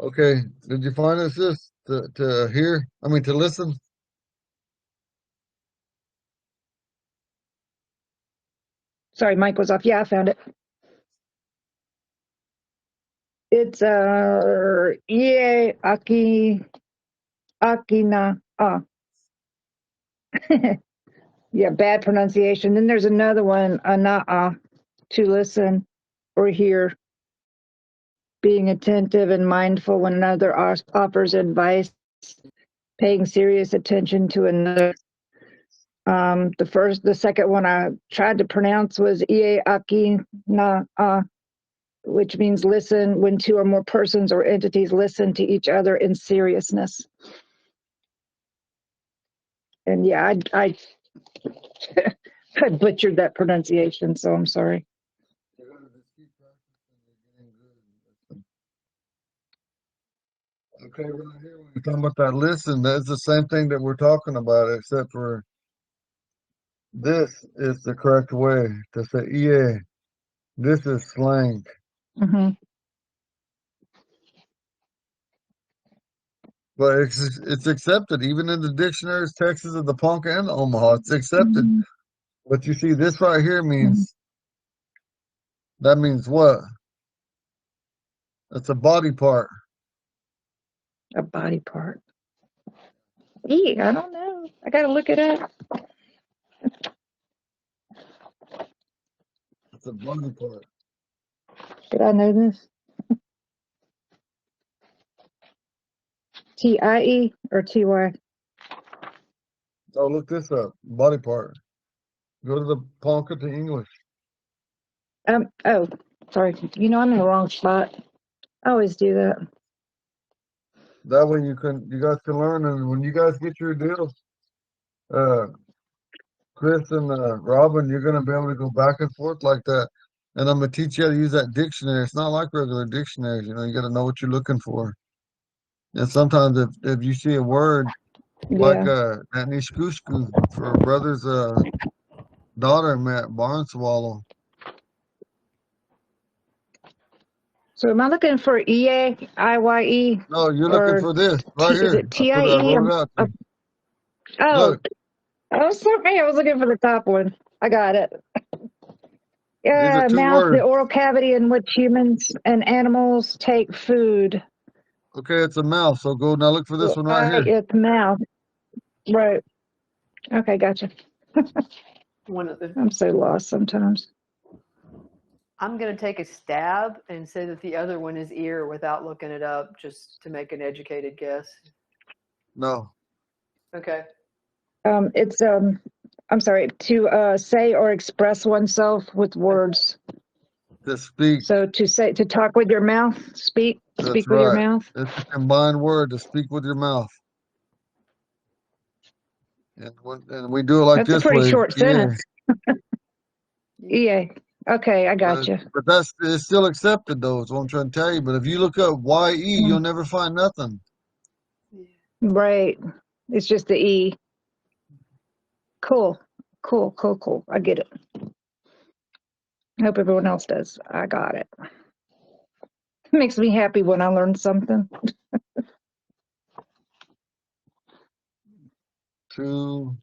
Okay, did you find us this to hear? I mean to listen? Sorry, mic was off. Yeah, I found it. It's EA Akina. Yeah, bad pronunciation. Then there's another one, Ana'a, to listen or hear, being attentive and mindful when another offers advice, paying serious attention to another. The second one I tried to pronounce was Ie Aki Na, which means listen when two or more persons or entities listen to each other in seriousness. And yeah, I I butchered that pronunciation, so I'm sorry. Okay, right here, when you're talking about that listen, that's the same thing that we're talking about, except for this is the correct way to say EA. This is slang. Mm-hmm. But it's accepted, even in the dictionaries, Texas of the Ponca and the Omaha, it's accepted. Mm-hmm. But you see, this right here Mm-hmm. means, that means what? It's a body part. A body part. I don't know. I gotta look it up. It's a body part. Did I know this? TIE or TY? Oh, look this up. Body part. Go to the Ponca to English. Oh, sorry. You know I'm in the wrong spot. I always do that. That way you guys can learn, and when you guys get your deal, Chris and Robin, you're gonna be able to go back and forth like that. And I'm gonna teach you how to use that dictionary. It's not like regular dictionaries, you gotta know what you're looking for. And sometimes if you see a word like Yeah. that nishkushku for a brother's daughter met Barnswallow. So am I looking for EA, IYE, No, you're looking or for this right is here. it I TIE? wrote it out to you. Oh, Look, oh, sorry. I was looking for the top one. I got it. these are two Mouth, the words. oral cavity in which humans and animals take food. Okay, it's a mouth. So go now look for this one right here. It's mouth. Right. Okay, gotcha. One of the, I'm so lost sometimes. I'm going to take a stab and say that the other one is ear without looking it up, just to make an educated guess. No. Okay. It's I'm sorry, to say or express oneself with words. To speak. So to talk with your mouth, speak That's with your right. mouth. It's a combined word to speak with your mouth. And we do it like That's a this pretty way. short sentence. EA. Okay, I got you. But it's still accepted though, is what I'm trying to tell you. But if you look up YE, you'll never find nothing. Right. It's just the E. Cool. Cool. I get it. I hope everyone else does. I got it. It makes me happy when I learn something. To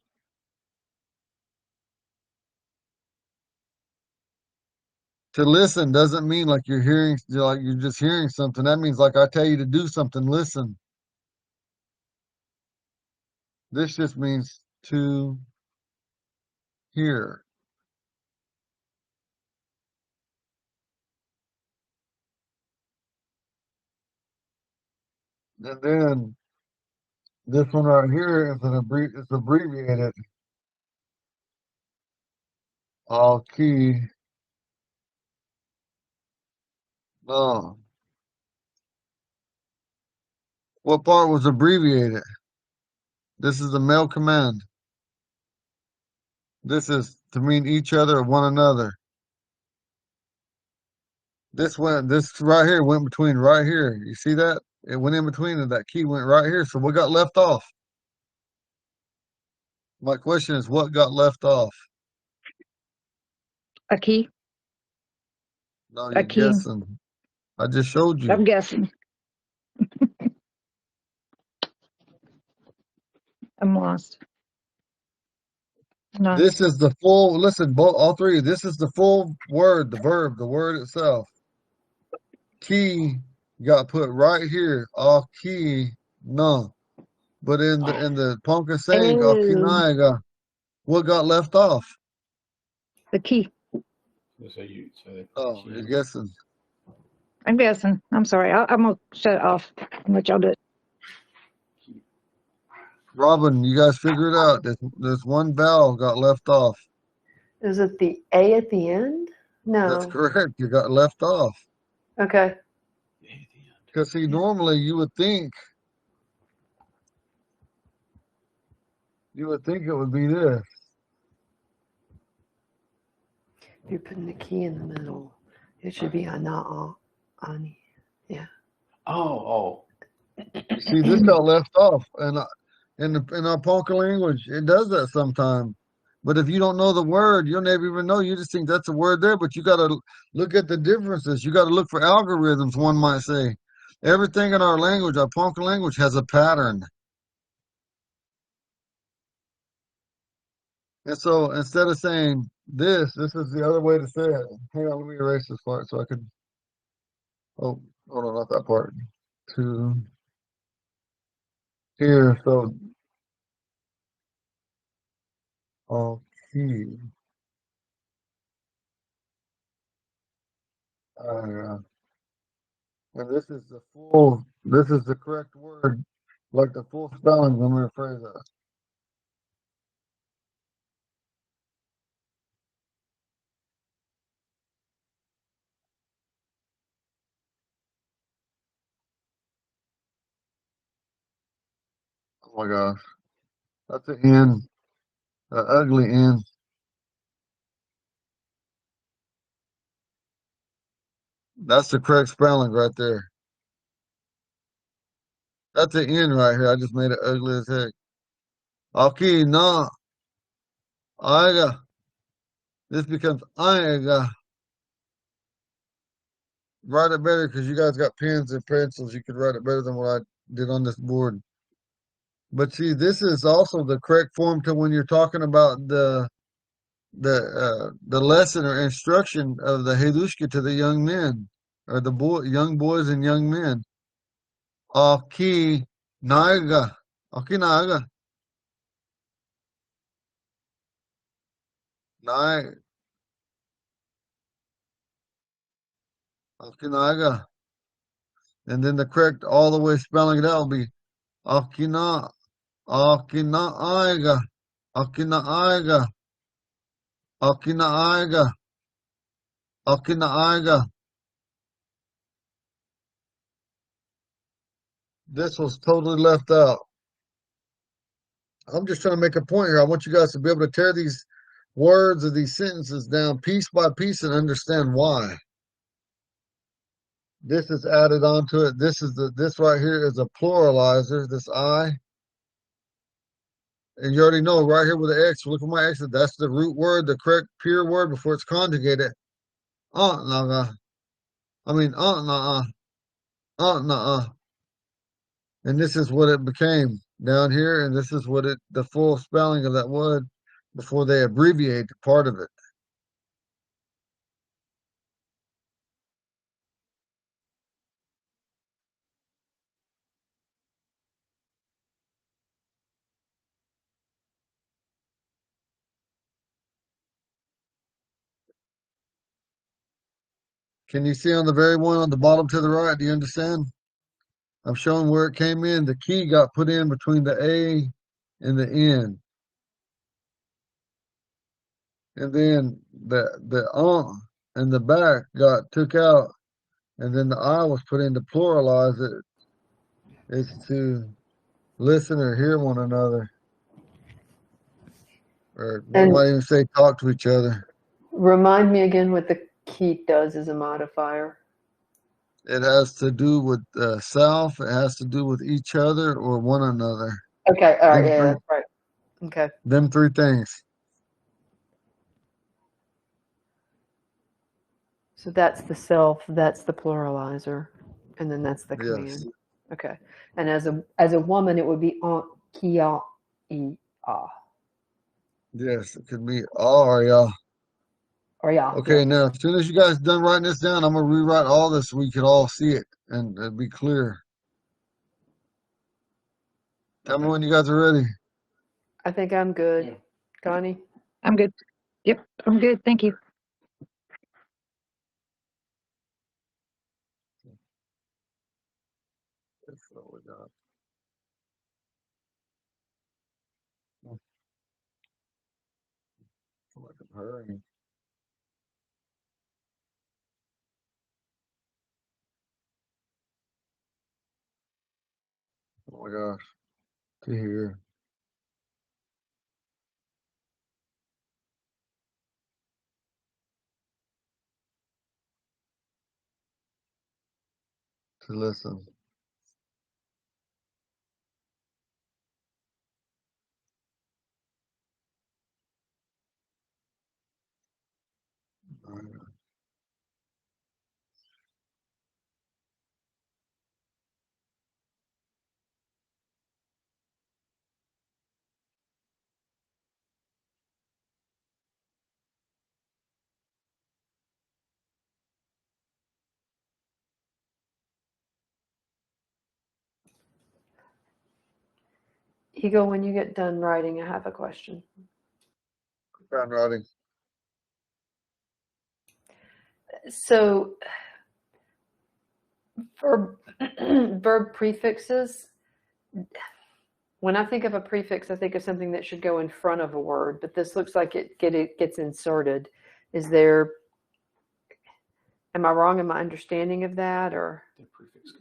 listen doesn't mean like you're hearing, like you're just hearing something. That means like I tell you to do something, listen. This just means to hear. And then this one right here is it's abbreviated. All key. No. What part was abbreviated? This is the male command. This is to mean each other or one another. This right here went between right here. You see that? It went in between and that key went right here. So what got left off? My question is, what got left off? A key. No, A you're key. guessing. I just showed you. I'm guessing. I'm lost. No. This is the full, listen, all three. This is the full word, the verb, the word itself. Key got put right here. All key, no. But in the Ponca saying, all key, Oh, what got left off? the key. Oh, you're guessing. I'm guessing. I'm sorry. I'm gonna shut it off and let y'all do it. Robin, you guys figure it out. This one vowel got left off. Is it the A at the end? That's No. correct. You got left off. Okay. Because see, normally you would think it would be this. If you're putting the key in the middle, it should be ana, ani. Yeah. Oh. See, this got left off, and in our Ponca language, it does that sometimes. But if you don't know the word, you'll never even know. You just think that's a word there, but you got to look at the differences. You got to look for algorithms. One might say, everything in our language, our Ponca language, has a pattern. And so instead of saying this is the other way to say it. Hang on, let me erase this part so I could. Oh, hold on, not that part. To here, so okay. Uh, and this is the correct word, like the full spelling. Let me rephrase that. Oh my gosh, that's an N, an ugly N. That's the correct spelling right there. That's an N right here. I just made it ugly as heck. Okay, no, aiga. This becomes aiga. Write it better because you guys got pens and pencils. You could write it better than what I did on this board. But see, this is also the correct form to when you're talking about the lesson or instruction of the Hedushka to the young men or young boys and young men. Aki naiga, aki naiga, nai, aki naiga, and then the correct all the way spelling it out will be akina, akina aiga, akina aiga, akina aiga, akina aiga. This was totally left out. I'm just trying to make a point here. I want you guys to be able to tear these words or these sentences down piece by piece and understand why. This is added onto it. This right here is a pluralizer, this I. And you already know right here with the X, look at my X, that's the root word, the correct pure word before it's conjugated. Naga. I mean nah, nah. And this is what it became down here, and this is what the full spelling of that word before they abbreviate part of it. Can you see on the very one on the bottom to the right? Do you understand? I'm showing where it came in. The key got put in between the A and the N. And then the and the back got took out, and then the I was put in to pluralize it. It's to listen or hear one another. Or one And might even say talk to each other. remind me again what the key does as a modifier. It has to do with self, it has to do with each other or one another. Okay, all right, Them yeah, three, that's right. Okay. them three things. So that's the self, that's the pluralizer, and then that's the Yes. command. Okay. And as a woman, it would be on kia e ah. Yes, it could be all or yeah. Or yeah. Okay, now as soon as you guys done writing this down, I'm gonna rewrite all this so we can all see it and it'd be clear. Tell me when you guys are ready. I think I'm good. Yeah. Connie? I'm good. Yep, I'm good. Thank you. That's what we got. Like I'm hurrying. Oh my gosh. To here. To listen. Eagle, when you get done writing, I have a question. Done writing. So, verb prefixes, when I think of a prefix, I think of something that should go in front of a word, but this looks like it gets inserted. Is there, am I wrong in my understanding of that, or?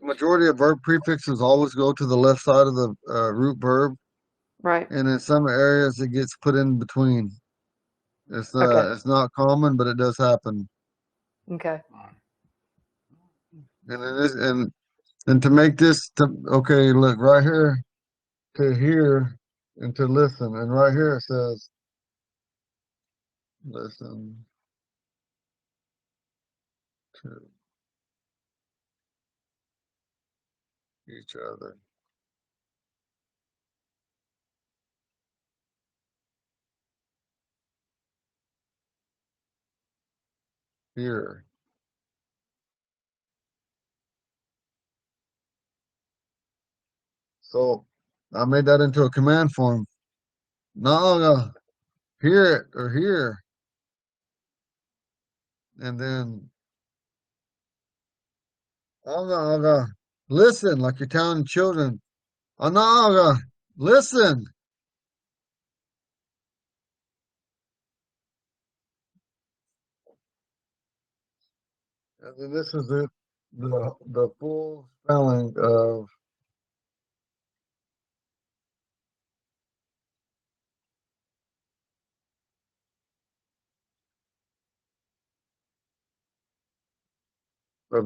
Majority of verb prefixes always go to the left side of the root verb, Right. and in some areas it gets put in between. Okay. It's not common, but it does happen. Okay. And it is, and to make this okay, look right here, to hear and to listen, and right here it says listen to each other. Here. So I made that into a command form. No, hear it or here. And then aga, listen, like you're telling children. Anaga, listen. And then this is it, the full spelling of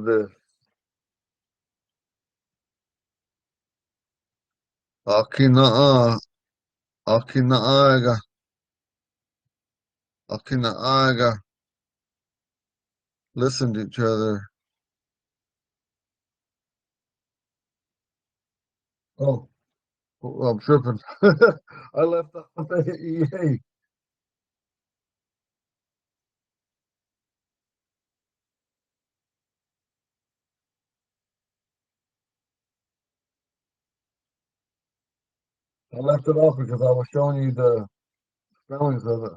this. Akina'a, akinaaga, akinaaga. Listen to each other. Oh, I'm tripping. I left off the EA. I left it off because I was showing you the spellings of it.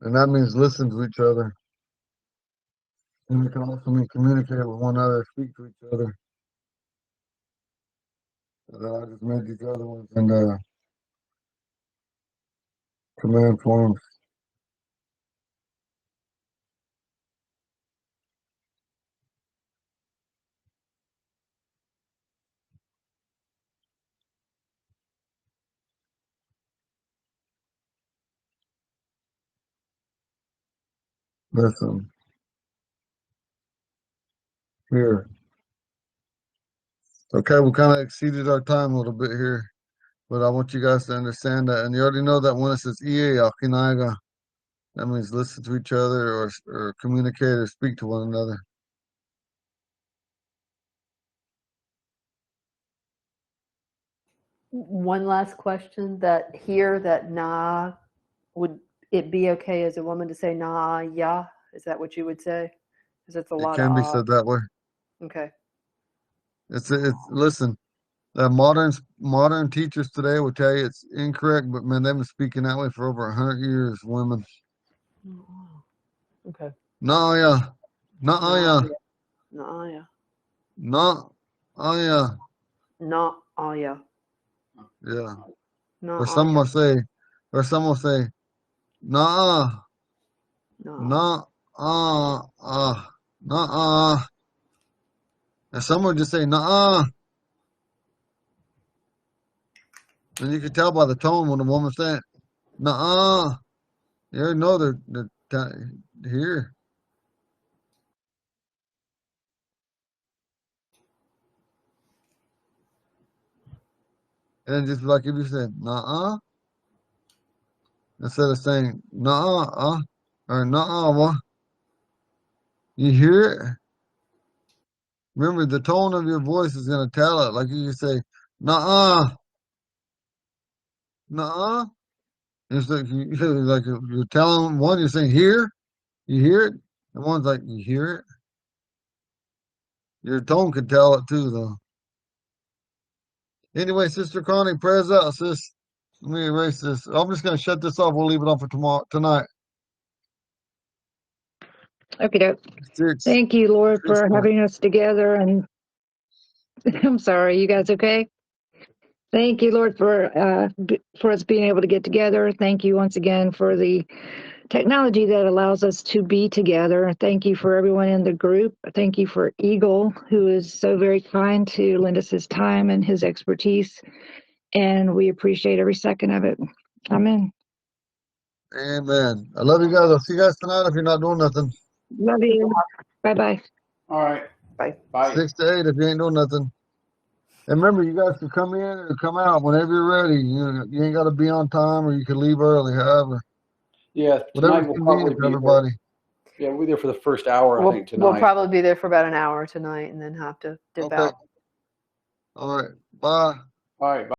And that means listen to each other. And it can also mean communicate with one another, speak to each other. And then I just made these other ones in the command forms. Listen, here. Okay, we kind of exceeded our time a little bit here, but I want you guys to understand that. And you already know that when it says EA, Akinaga, that means listen to each other or communicate or speak to one another. One last question, that here, that na, would it be okay as a woman to say na, ya? Is that what you would say? Because it's a It lot can be of said that way. okay. It's listen, modern teachers today will tell you it's incorrect, but man, they've been speaking that way for over 100 years, women. Okay. No, yeah. No, Nah, yeah. Nah, Nah. Oh yeah. not yeah. Yeah. Nah, Or some will say, nah, no. nah, nah. And some will just say, nah. And you can tell by the tone when the woman's saying, nah. You already know they're here. And just like if you said, nah, instead of saying, nah, or nah, what? You hear it? Remember, the tone of your voice is going to tell it. Like you can say, nah, nah. It's like, like you're telling one, you're saying, here, you hear it? And one's like, you hear it? Your tone can tell it too, though. Anyway, Sister Connie, prayers out, sis. Let me erase this. I'm just going to shut this off. We'll leave it on for tonight. Okay, doke. 6, Thank you, Lord, 6 for having us together. And I'm sorry, you guys okay? Thank you, Lord, for us being able to get together. Thank you once again for the technology that allows us to be together. Thank you for everyone in the group. Thank you for Eagle, who is so very kind to lend us his time and his expertise. And we appreciate every second of it. Amen. Amen. I love you guys. I'll see you guys tonight if you're not doing nothing. Love you. Bye-bye. All right. Bye. Bye. 6 to 8 if you ain't doing nothing. And remember, you guys can come in or come out whenever you're ready. You ain't got to be on time, or you can leave early, however. Yeah, Whatever's tonight we'll convenient probably for be everybody. there. Yeah, we'll be there for the first hour, I think, We'll tonight. probably be there for about an hour tonight and then have to dip Okay. out. All right. Bye. All right. Bye.